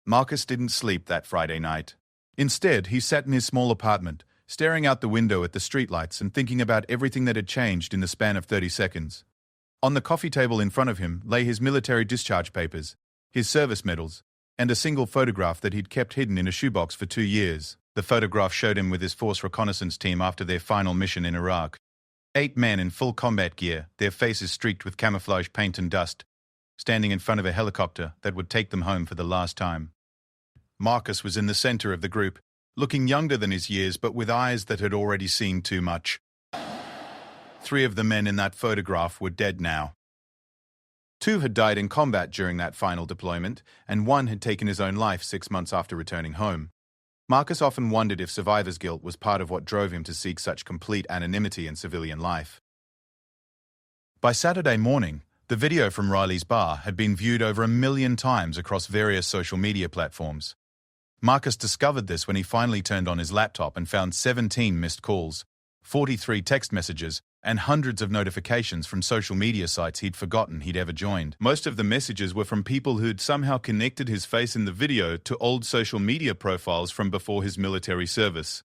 Speaker 1: Marcus didn't sleep that Friday night. Instead, he sat in his small apartment, staring out the window at the streetlights and thinking about everything that had changed in the span of 30 seconds. On the coffee table in front of him lay his military discharge papers, his service medals, and a single photograph that he'd kept hidden in a shoebox for 2 years. The photograph showed him with his force reconnaissance team after their final mission in Iraq. 8 men in full combat gear, their faces streaked with camouflage paint and dust, standing in front of a helicopter that would take them home for the last time. Marcus was in the center of the group, looking younger than his years but with eyes that had already seen too much. 3 of the men in that photograph were dead now. 2 had died in combat during that final deployment, and 1 had taken his own life 6 months after returning home. Marcus often wondered if survivor's guilt was part of what drove him to seek such complete anonymity in civilian life. By Saturday morning, the video from Riley's bar had been viewed over 1 million times across various social media platforms. Marcus discovered this when he finally turned on his laptop and found 17 missed calls, 43 text messages, and hundreds of notifications from social media sites he'd forgotten he'd ever joined. Most of the messages were from people who'd somehow connected his face in the video to old social media profiles from before his military service.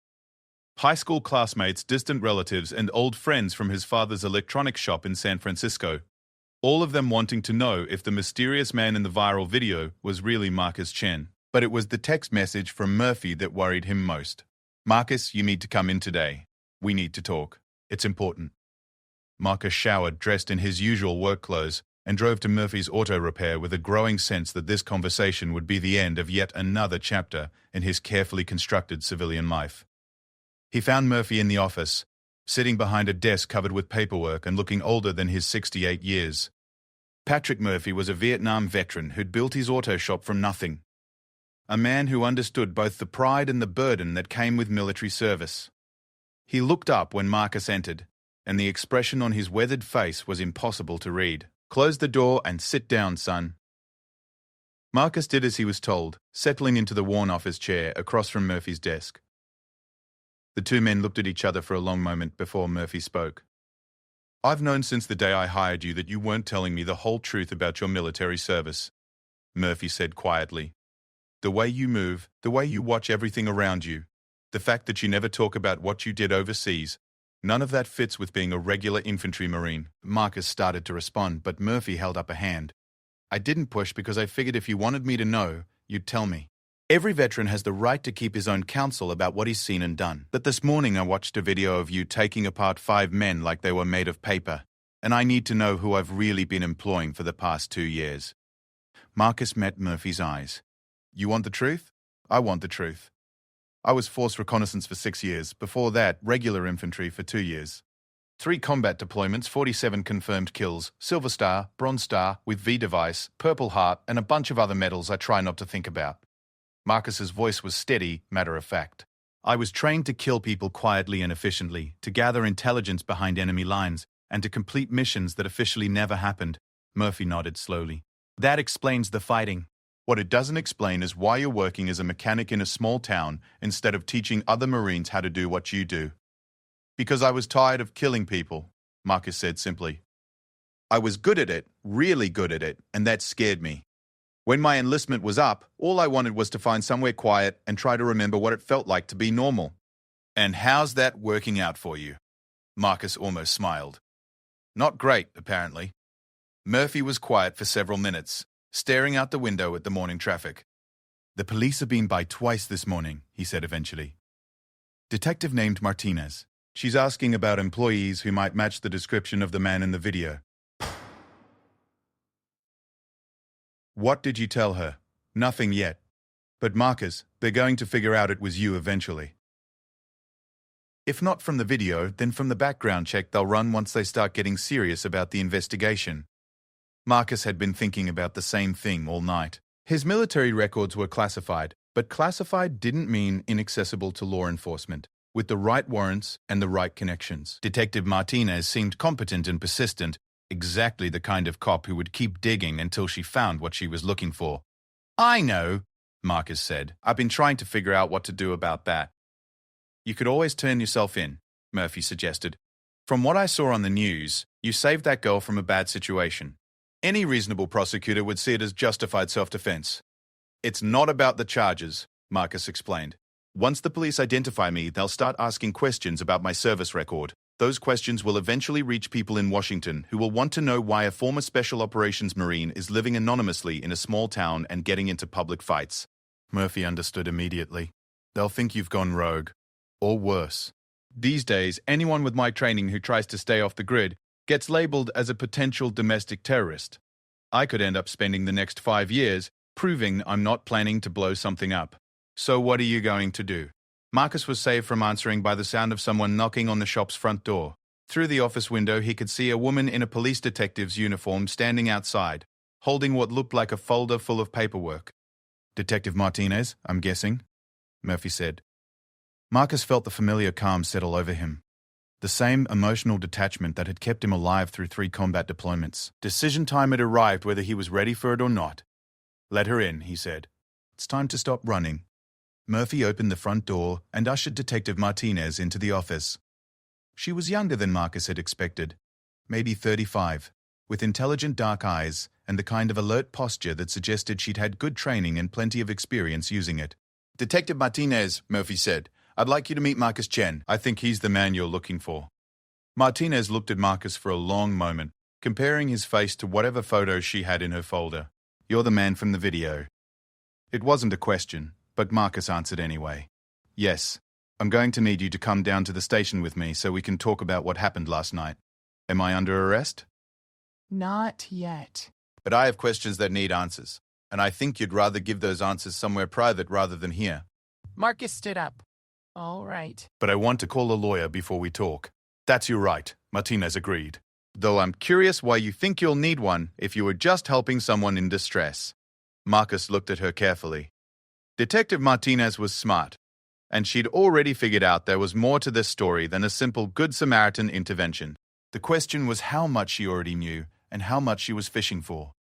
Speaker 1: High school classmates, distant relatives, and old friends from his father's electronics shop in San Francisco. All of them wanting to know if the mysterious man in the viral video was really Marcus Chen. But it was the text message from Murphy that worried him most. "Marcus, you need to come in today. We need to talk. It's important." Marcus showered, dressed in his usual work clothes, and drove to Murphy's auto repair with a growing sense that this conversation would be the end of yet another chapter in his carefully constructed civilian life. He found Murphy in the office, sitting behind a desk covered with paperwork and looking older than his 68 years. Patrick Murphy was a Vietnam veteran who'd built his auto shop from nothing. A man who understood both the pride and the burden that came with military service. He looked up when Marcus entered, and the expression on his weathered face was impossible to read. "Close the door and sit down, son." Marcus did as he was told, settling into the worn office chair across from Murphy's desk. The 2 men looked at each other for a long moment before Murphy spoke. "I've known since the day I hired you that you weren't telling me the whole truth about your military service," Murphy said quietly. "The way you move, the way you watch everything around you, the fact that you never talk about what you did overseas, none of that fits with being a regular infantry marine." Marcus started to respond, but Murphy held up a hand. "I didn't push because I figured if you wanted me to know, you'd tell me. Every veteran has the right to keep his own counsel about what he's seen and done. But this morning I watched a video of you taking apart 5 men like they were made of paper, and I need to know who I've really been employing for the past 2 years." Marcus met Murphy's eyes. "You want the truth? I want the truth. I was force reconnaissance for 6 years. Before that, regular infantry for 2 years. 3 combat deployments, 47 confirmed kills, Silver Star, Bronze Star, with V device, Purple Heart, and a bunch of other medals I try not to think about." Marcus's voice was steady, matter-of-fact. "I was trained to kill people quietly and efficiently, to gather intelligence behind enemy lines, and to complete missions that officially never happened." Murphy nodded slowly. "That explains the fighting. What it doesn't explain is why you're working as a mechanic in a small town instead of teaching other Marines how to do what you do." "Because I was tired of killing people," Marcus said simply. "I was good at it, really good at it, and that scared me. When my enlistment was up, all I wanted was to find somewhere quiet and try to remember what it felt like to be normal. And how's that working out for you? Marcus almost smiled. Not great, apparently. Murphy was quiet for several minutes, staring out the window at the morning traffic. The police have been by twice this morning, he said eventually. Detective named Martinez. She's asking about employees who might match the description of the man in the video. What did you tell her? Nothing yet. But Marcus, they're going to figure out it was you eventually. If not from the video, then from the background check they'll run once they start getting serious about the investigation. Marcus had been thinking about the same thing all night. His military records were classified, but classified didn't mean inaccessible to law enforcement. With the right warrants and the right connections, Detective Martinez seemed competent and persistent, exactly the kind of cop who would keep digging until she found what she was looking for. I know, Marcus said. I've been trying to figure out what to do about that. You could always turn yourself in, Murphy suggested. From what I saw on the news, you saved that girl from a bad situation. Any reasonable prosecutor would see it as justified self-defense. It's not about the charges, Marcus explained. Once the police identify me, they'll start asking questions about my service record. Those questions will eventually reach people in Washington who will want to know why a former Special Operations Marine is living anonymously in a small town and getting into public fights. Murphy understood immediately. They'll think you've gone rogue. Or worse. These days, anyone with my training who tries to stay off the grid gets labeled as a potential domestic terrorist. I could end up spending the next 5 years proving I'm not planning to blow something up. So what are you going to do? Marcus was saved from answering by the sound of someone knocking on the shop's front door. Through the office window, he could see a woman in a police detective's uniform standing outside, holding what looked like a folder full of paperwork. Detective Martinez, I'm guessing, Murphy said. Marcus felt the familiar calm settle over him. The same emotional detachment that had kept him alive through 3 combat deployments. Decision time had arrived whether he was ready for it or not. Let her in, he said. It's time to stop running. Murphy opened the front door and ushered Detective Martinez into the office. She was younger than Marcus had expected, maybe 35, with intelligent dark eyes and the kind of alert posture that suggested she'd had good training and plenty of experience using it. Detective Martinez, Murphy said, I'd like you to meet Marcus Chen. I think he's the man you're looking for. Martinez looked at Marcus for a long moment, comparing his face to whatever photos she had in her folder. You're the man from the video. It wasn't a question, but Marcus answered anyway. Yes, I'm going to need you to come down to the station with me so we can talk about what happened last night. Am I under arrest?
Speaker 2: Not yet.
Speaker 1: But I have questions that need answers, and I think you'd rather give those answers somewhere private rather than here.
Speaker 2: Marcus stood up. All right.
Speaker 1: But I want to call a lawyer before we talk. That's your right, Martinez agreed. Though I'm curious why you think you'll need one if you were just helping someone in distress. Marcus looked at her carefully. Detective Martinez was smart, and she'd already figured out there was more to this story than a simple Good Samaritan intervention. The question was how much she already knew and how much she was fishing for.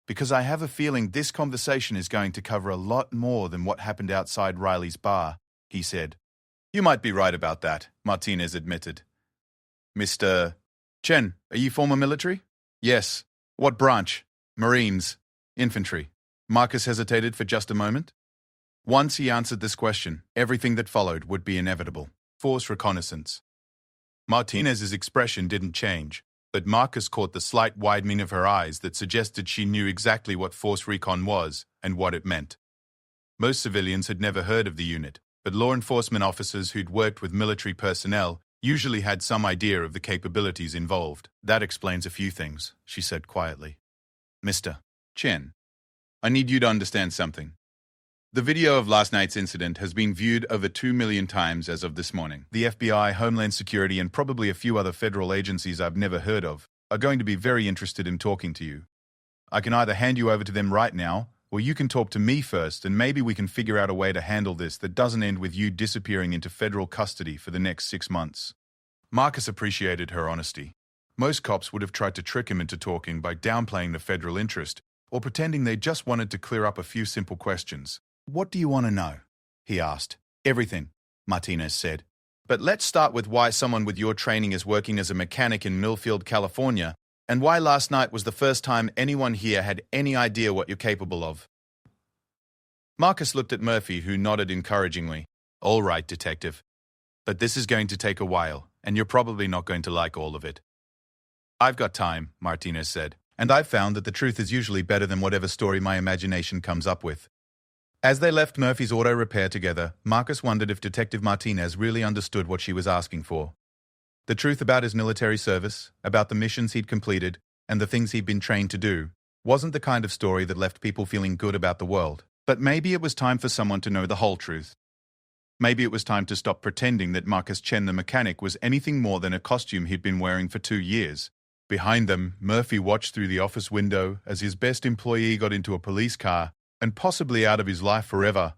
Speaker 1: Because I have a feeling this conversation is going to cover a lot more than what happened outside Riley's bar, he said. You might be right about that, Martinez admitted. Mr. Chen, are you former military? Yes. What branch? Marines. Infantry. Marcus hesitated for just a moment. Once he answered this question, everything that followed would be inevitable. Force reconnaissance. Martinez's expression didn't change, but Marcus caught the slight widening of her eyes that suggested she knew exactly what force recon was and what it meant. Most civilians had never heard of the unit, but law enforcement officers who'd worked with military personnel usually had some idea of the capabilities involved. That explains a few things, she said quietly. Mr. Chen, I need you to understand something. The video of last night's incident has been viewed over 2 million times as of this morning. The FBI, Homeland Security, and probably a few other federal agencies I've never heard of are going to be very interested in talking to you. I can either hand you over to them right now, or you can talk to me first, and maybe we can figure out a way to handle this that doesn't end with you disappearing into federal custody for the next 6 months. Marcus appreciated her honesty. Most cops would have tried to trick him into talking by downplaying the federal interest, or pretending they just wanted to clear up a few simple questions. What do you want to know? He asked. Everything, Martinez said. But let's start with why someone with your training is working as a mechanic in Millfield, California, and why last night was the first time anyone here had any idea what you're capable of. Marcus looked at Murphy, who nodded encouragingly. All right, detective. But this is going to take a while, and you're probably not going to like all of it. I've got time, Martinez said, and I've found that the truth is usually better than whatever story my imagination comes up with. As they left Murphy's auto repair together, Marcus wondered if Detective Martinez really understood what she was asking for. The truth about his military service, about the missions he'd completed, and the things he'd been trained to do, wasn't the kind of story that left people feeling good about the world. But maybe it was time for someone to know the whole truth. Maybe it was time to stop pretending that Marcus Chen the mechanic was anything more than a costume he'd been wearing for 2 years. Behind them, Murphy watched through the office window as his best employee got into a police car and possibly out of his life forever.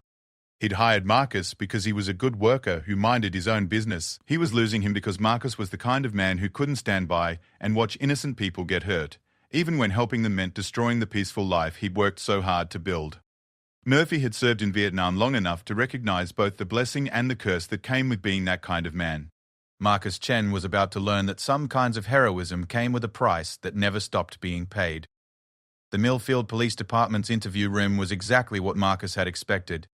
Speaker 1: He'd hired Marcus because he was a good worker who minded his own business. He was losing him because Marcus was the kind of man who couldn't stand by and watch innocent people get hurt, even when helping them meant destroying the peaceful life he'd worked so hard to build. Murphy had served in Vietnam long enough to recognize both the blessing and the curse that came with being that kind of man. Marcus Chen was about to learn that some kinds of heroism came with a price that never stopped being paid. The Millfield Police Department's interview room was exactly what Marcus had expected.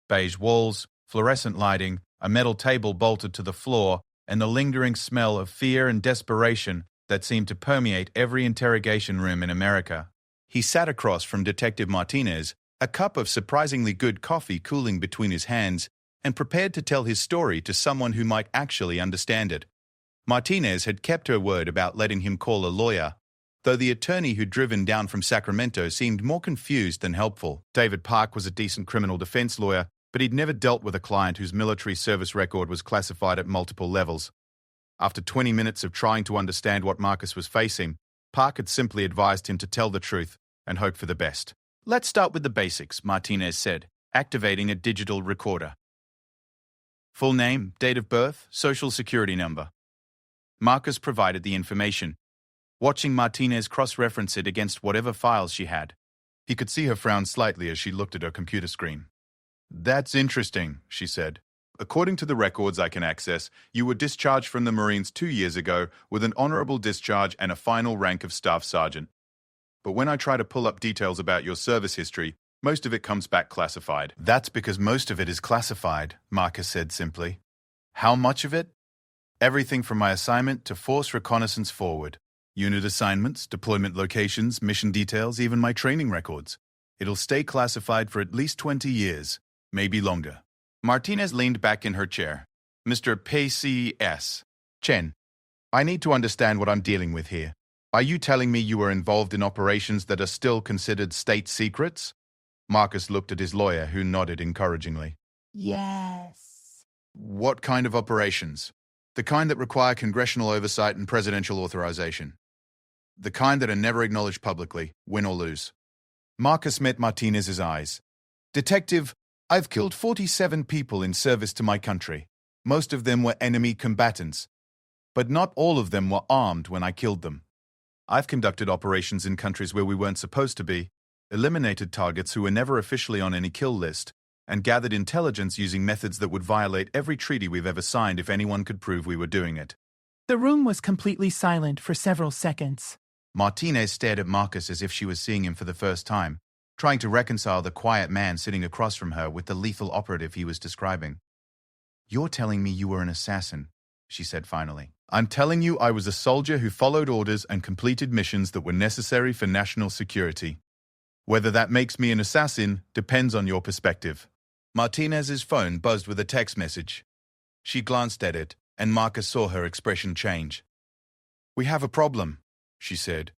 Speaker 1: Beige walls, fluorescent lighting, a metal table bolted to the floor, and the lingering smell of fear and desperation that seemed to permeate every interrogation room in America. He sat across from Detective Martinez, a cup of surprisingly good coffee cooling between his hands, and prepared to tell his story to someone who might actually understand it. Martinez had kept her word about letting him call a lawyer, though the attorney who'd driven down from Sacramento seemed more confused than helpful. David Park was a decent criminal defense lawyer, but he'd never dealt with a client whose military service record was classified at multiple levels. After 20 minutes of trying to understand what Marcus was facing, Park had simply advised him to tell the truth and hope for the best. "Let's start with the basics," Martinez said, activating a digital recorder. Full name, date of birth, social security number. Marcus provided the information, watching Martinez cross-reference it against whatever files she had. He could see her frown slightly as she looked at her computer screen. "That's interesting," she said. "According to the records I can access, you were discharged from the Marines 2 years ago with an honorable discharge and a final rank of staff sergeant. But when I try to pull up details about your service history, most of it comes back classified." "That's because most of it is classified," Marcus said simply. "How much of it?" "Everything from my assignment to Force Reconnaissance Forward. Unit assignments, deployment locations, mission details, even my training records. It'll stay classified for at least 20 years, maybe longer." Martinez leaned back in her chair. "Mr. P.C.S. Chen, I need to understand what I'm dealing with here. Are you telling me you were involved in operations that are still considered state secrets?" Marcus looked at his lawyer, who nodded encouragingly.
Speaker 3: Yes.
Speaker 1: "What kind of operations?" "The kind that require congressional oversight and presidential authorization. The kind that are never acknowledged publicly, win or lose." Marcus met Martinez's eyes. "Detective, I've killed 47 people in service to my country. Most of them were enemy combatants. But not all of them were armed when I killed them. I've conducted operations in countries where we weren't supposed to be, eliminated targets who were never officially on any kill list, and gathered intelligence using methods that would violate every treaty we've ever signed if anyone could prove we were doing it."
Speaker 3: The room was completely silent for several seconds.
Speaker 1: Martinez stared at Marcus as if she was seeing him for the first time, trying to reconcile the quiet man sitting across from her with the lethal operative he was describing. "You're telling me you were an assassin," she said finally. "I'm telling you I was a soldier who followed orders and completed missions that were necessary for national security. Whether that makes me an assassin depends on your perspective." Martinez's phone buzzed with a text message. She glanced at it, and Marcus saw her expression change. "We have a problem," she said.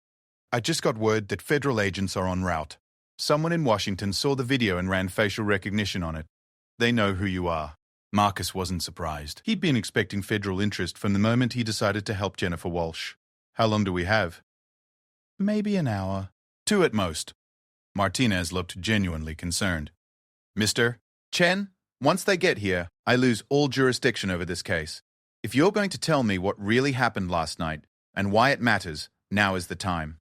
Speaker 1: "I just got word that federal agents are en route. Someone in Washington saw the video and ran facial recognition on it. They know who you are." Marcus wasn't surprised. He'd been expecting federal interest from the moment he decided to help Jennifer Walsh. "How long do we have?" "Maybe an hour. 2 at most." Martinez looked genuinely concerned. "Mr. Chen, once they get here, I lose all jurisdiction over this case. If you're going to tell me what really happened last night and why it matters, now is the time."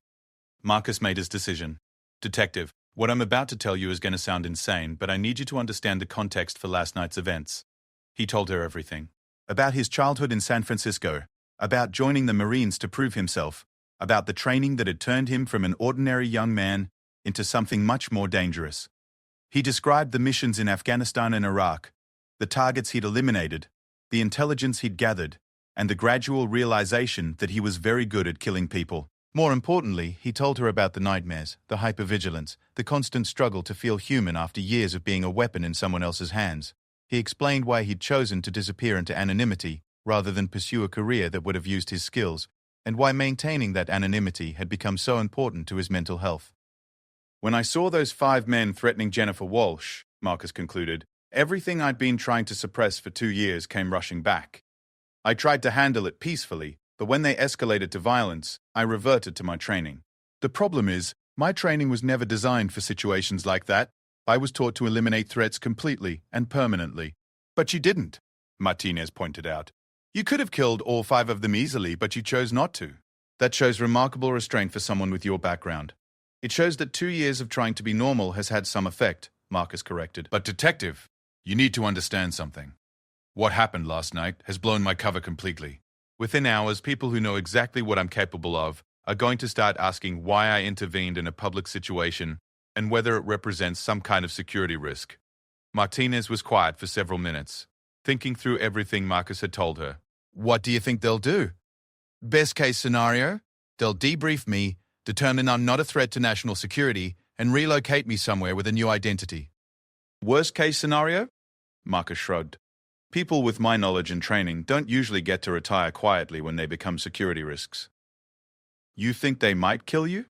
Speaker 1: Marcus made his decision. "Detective, what I'm about to tell you is going to sound insane, but I need you to understand the context for last night's events." He told her everything. About his childhood in San Francisco, about joining the Marines to prove himself, about the training that had turned him from an ordinary young man into something much more dangerous. He described the missions in Afghanistan and Iraq, the targets he'd eliminated, the intelligence he'd gathered, and the gradual realization that he was very good at killing people. More importantly, he told her about the nightmares, the hypervigilance, the constant struggle to feel human after years of being a weapon in someone else's hands. He explained why he'd chosen to disappear into anonymity rather than pursue a career that would have used his skills, and why maintaining that anonymity had become so important to his mental health. When I saw those 5 men threatening Jennifer Walsh, Marcus concluded, everything I'd been trying to suppress for 2 years came rushing back. I tried to handle it peacefully, but when they escalated to violence, I reverted to my training. The problem is, my training was never designed for situations like that. I was taught to eliminate threats completely and permanently. But you didn't, Martinez pointed out. You could have killed all 5 of them easily, but you chose not to. That shows remarkable restraint for someone with your background. It shows that 2 years of trying to be normal has had some effect, Marcus corrected. But detective, you need to understand something. What happened last night has blown my cover completely. Within hours, people who know exactly what I'm capable of are going to start asking why I intervened in a public situation and whether it represents some kind of security risk. Martinez was quiet for several minutes, thinking through everything Marcus had told her. What do you think they'll do? Best case scenario, they'll debrief me, determine I'm not a threat to national security, and relocate me somewhere with a new identity. Worst case scenario? Marcus shrugged. People with my knowledge and training don't usually get to retire quietly when they become security risks. You think they might kill you?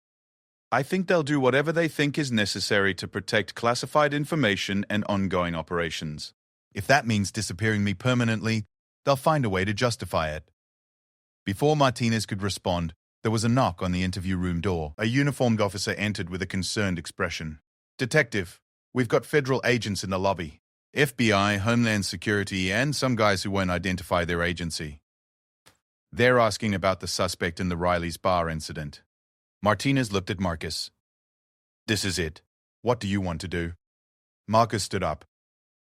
Speaker 1: I think they'll do whatever they think is necessary to protect classified information and ongoing operations. If that means disappearing me permanently, they'll find a way to justify it. Before Martinez could respond, there was a knock on the interview room door. A uniformed officer entered with a concerned expression. Detective, we've got federal agents in the lobby. FBI, Homeland Security, and some guys who won't identify their agency. They're asking about the suspect in the Riley's bar incident. Martinez looked at Marcus. This is it. What do you want to do? Marcus stood up.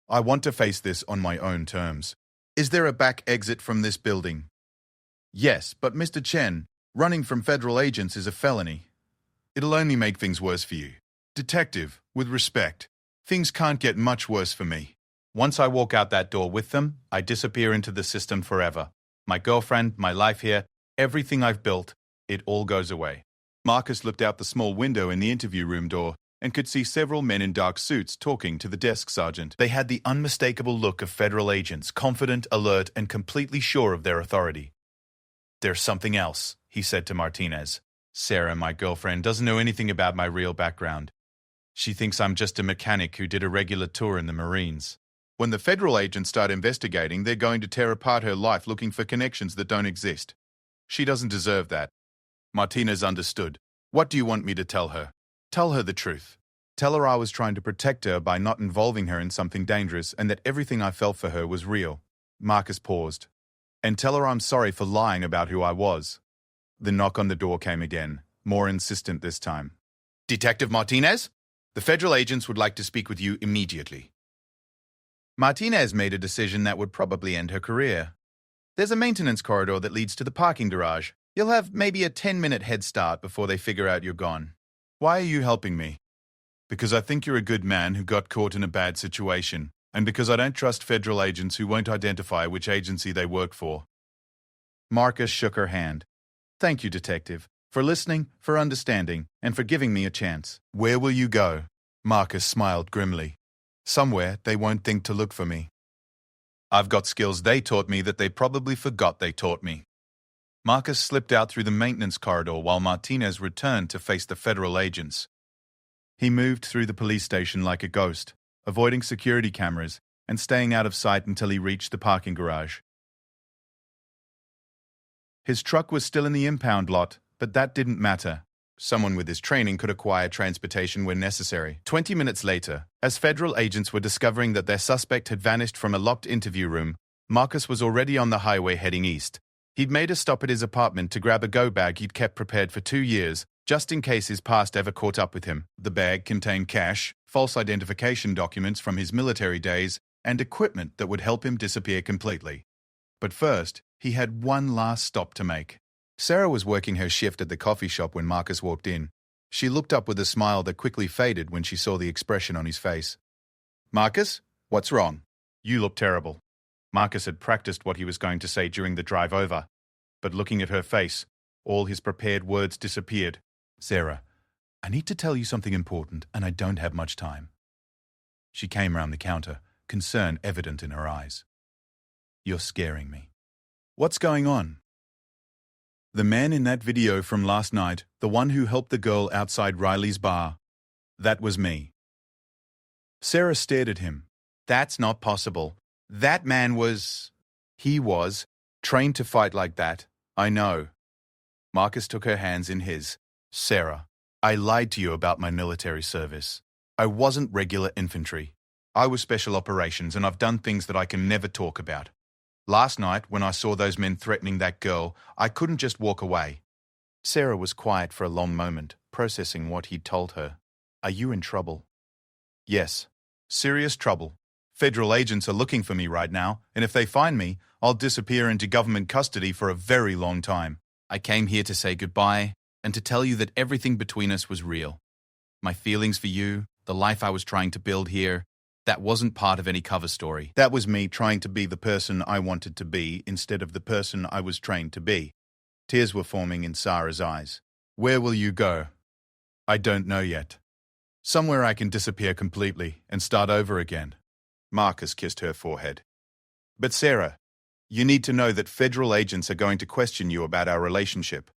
Speaker 1: I want to face this on my own terms. Is there a back exit from this building? Yes, but Mr. Chen, running from federal agents is a felony. It'll only make things worse for you. Detective, with respect, things can't get much worse for me. Once I walk out that door with them, I disappear into the system forever. My girlfriend, my life here, everything I've built, it all goes away. Marcus looked out the small window in the interview room door and could see several men in dark suits talking to the desk sergeant. They had the unmistakable look of federal agents, confident, alert, and completely sure of their authority. There's something else, he said to Martinez. Sarah, my girlfriend, doesn't know anything about my real background. She thinks I'm just a mechanic who did a regular tour in the Marines. When the federal agents start investigating, they're going to tear apart her life looking for connections that don't exist. She doesn't deserve that. Martinez understood. What do you want me to tell her? Tell her the truth. Tell her I was trying to protect her by not involving her in something dangerous and that everything I felt for her was real. Marcus paused. And tell her I'm sorry for lying about who I was. The knock on the door came again, more insistent this time. Detective Martinez? The federal agents would like to speak with you immediately. Martinez made a decision that would probably end her career. There's a maintenance corridor that leads to the parking garage. You'll have maybe a 10-minute head start before they figure out you're gone. Why are you helping me? Because I think you're a good man who got caught in a bad situation, and because I don't trust federal agents who won't identify which agency they work for. Marcus shook her hand. Thank you, Detective, for listening, for understanding, and for giving me a chance. Where will you go? Marcus smiled grimly. Somewhere they won't think to look for me. I've got skills they taught me that they probably forgot they taught me. Marcus slipped out through the maintenance corridor while Martinez returned to face the federal agents. He moved through the police station like a ghost, avoiding security cameras and staying out of sight until he reached the parking garage. His truck was still in the impound lot, but that didn't matter. Someone with his training could acquire transportation when necessary. 20 minutes later, as federal agents were discovering that their suspect had vanished from a locked interview room, Marcus was already on the highway heading east. He'd made a stop at his apartment to grab a go bag he'd kept prepared for 2 years, just in case his past ever caught up with him. The bag contained cash, false identification documents from his military days, and equipment that would help him disappear completely. But first, he had one last stop to make. Sarah was working her shift at the coffee shop when Marcus walked in. She looked up with a smile that quickly faded when she saw the expression on his face. Marcus, what's wrong? You look terrible. Marcus had practiced what he was going to say during the drive over, but looking at her face, all his prepared words disappeared. Sarah, I need to tell you something important, and I don't have much time. She came round the counter, concern evident in her eyes. You're scaring me. What's going on? The man in that video from last night, the one who helped the girl outside Riley's bar, that was me. Sarah stared at him. That's not possible. That man was... He was trained to fight like that. I know. Marcus took her hands in his. Sarah, I lied to you about my military service. I wasn't regular infantry. I was special operations, and I've done things that I can never talk about. Last night, when I saw those men threatening that girl, I couldn't just walk away. Sarah was quiet for a long moment, processing what he'd told her. Are you in trouble? Yes. Serious trouble. Federal agents are looking for me right now, and if they find me, I'll disappear into government custody for a very long time. I came here to say goodbye and to tell you that everything between us was real. My feelings for you, the life I was trying to build here, that wasn't part of any cover story. That was me trying to be the person I wanted to be instead of the person I was trained to be. Tears were forming in Sarah's eyes. Where will you go? I don't know yet. Somewhere I can disappear completely and start over again. Marcus kissed her forehead. But Sarah, you need to know that federal agents are going to question you about our relationship.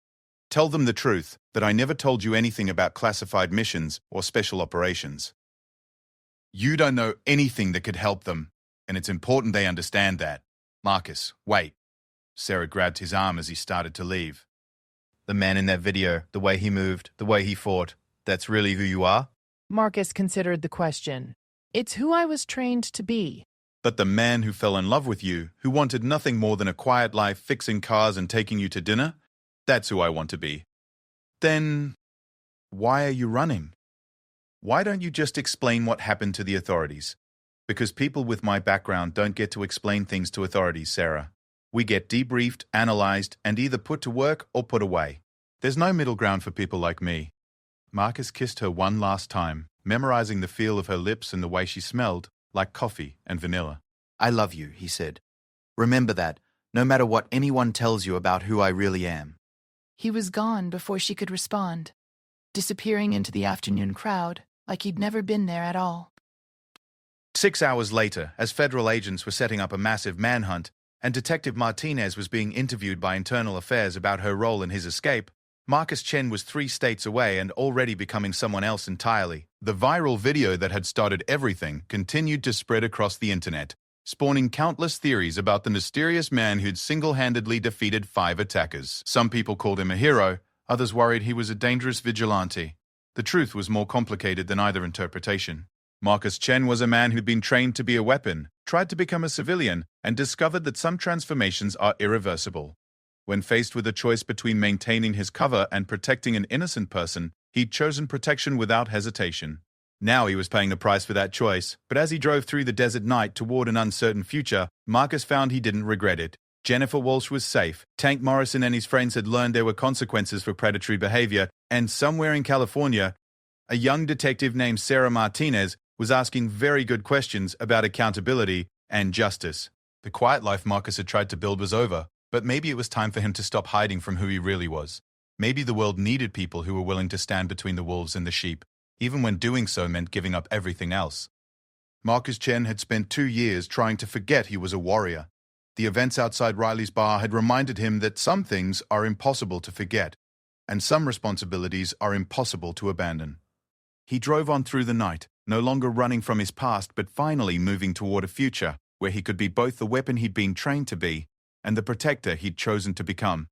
Speaker 1: Tell them the truth, that I never told you anything about classified missions or special operations. You don't know anything that could help them, and it's important they understand that. Marcus, wait. Sarah grabbed his arm as he started to leave. The man in that video, the way he moved, the way he fought, that's really who you are?
Speaker 2: Marcus considered the question. It's who I was trained to be.
Speaker 1: But the man who fell in love with you, who wanted nothing more than a quiet life fixing cars and taking you to dinner, that's who I want to be. Then, why are you running? Why don't you just explain what happened to the authorities? Because people with my background don't get to explain things to authorities, Sarah. We get debriefed, analyzed, and either put to work or put away. There's no middle ground for people like me. Marcus kissed her one last time, memorizing the feel of her lips and the way she smelled, like coffee and vanilla.
Speaker 4: I love you, he said. Remember that, no matter what anyone tells you about who I really am.
Speaker 5: He was gone before she could respond, disappearing into the afternoon crowd like he'd never been there at all.
Speaker 1: 6 hours later, as federal agents were setting up a massive manhunt, and Detective Martinez was being interviewed by Internal Affairs about her role in his escape, Marcus Chen was 3 states away and already becoming someone else entirely. The viral video that had started everything continued to spread across the internet, spawning countless theories about the mysterious man who'd single-handedly defeated 5 attackers. Some people called him a hero, others worried he was a dangerous vigilante. The truth was more complicated than either interpretation. Marcus Chen was a man who'd been trained to be a weapon, tried to become a civilian, and discovered that some transformations are irreversible. When faced with a choice between maintaining his cover and protecting an innocent person, he'd chosen protection without hesitation. Now he was paying the price for that choice, but as he drove through the desert night toward an uncertain future, Marcus found he didn't regret it. Jennifer Walsh was safe, Tank Morrison and his friends had learned there were consequences for predatory behavior, and somewhere in California, a young detective named Sarah Martinez was asking very good questions about accountability and justice. The quiet life Marcus had tried to build was over, but maybe it was time for him to stop hiding from who he really was. Maybe the world needed people who were willing to stand between the wolves and the sheep, even when doing so meant giving up everything else. Marcus Chen had spent 2 years trying to forget he was a warrior. The events outside Riley's bar had reminded him that some things are impossible to forget, and some responsibilities are impossible to abandon. He drove on through the night, no longer running from his past, but finally moving toward a future where he could be both the weapon he'd been trained to be and the protector he'd chosen to become.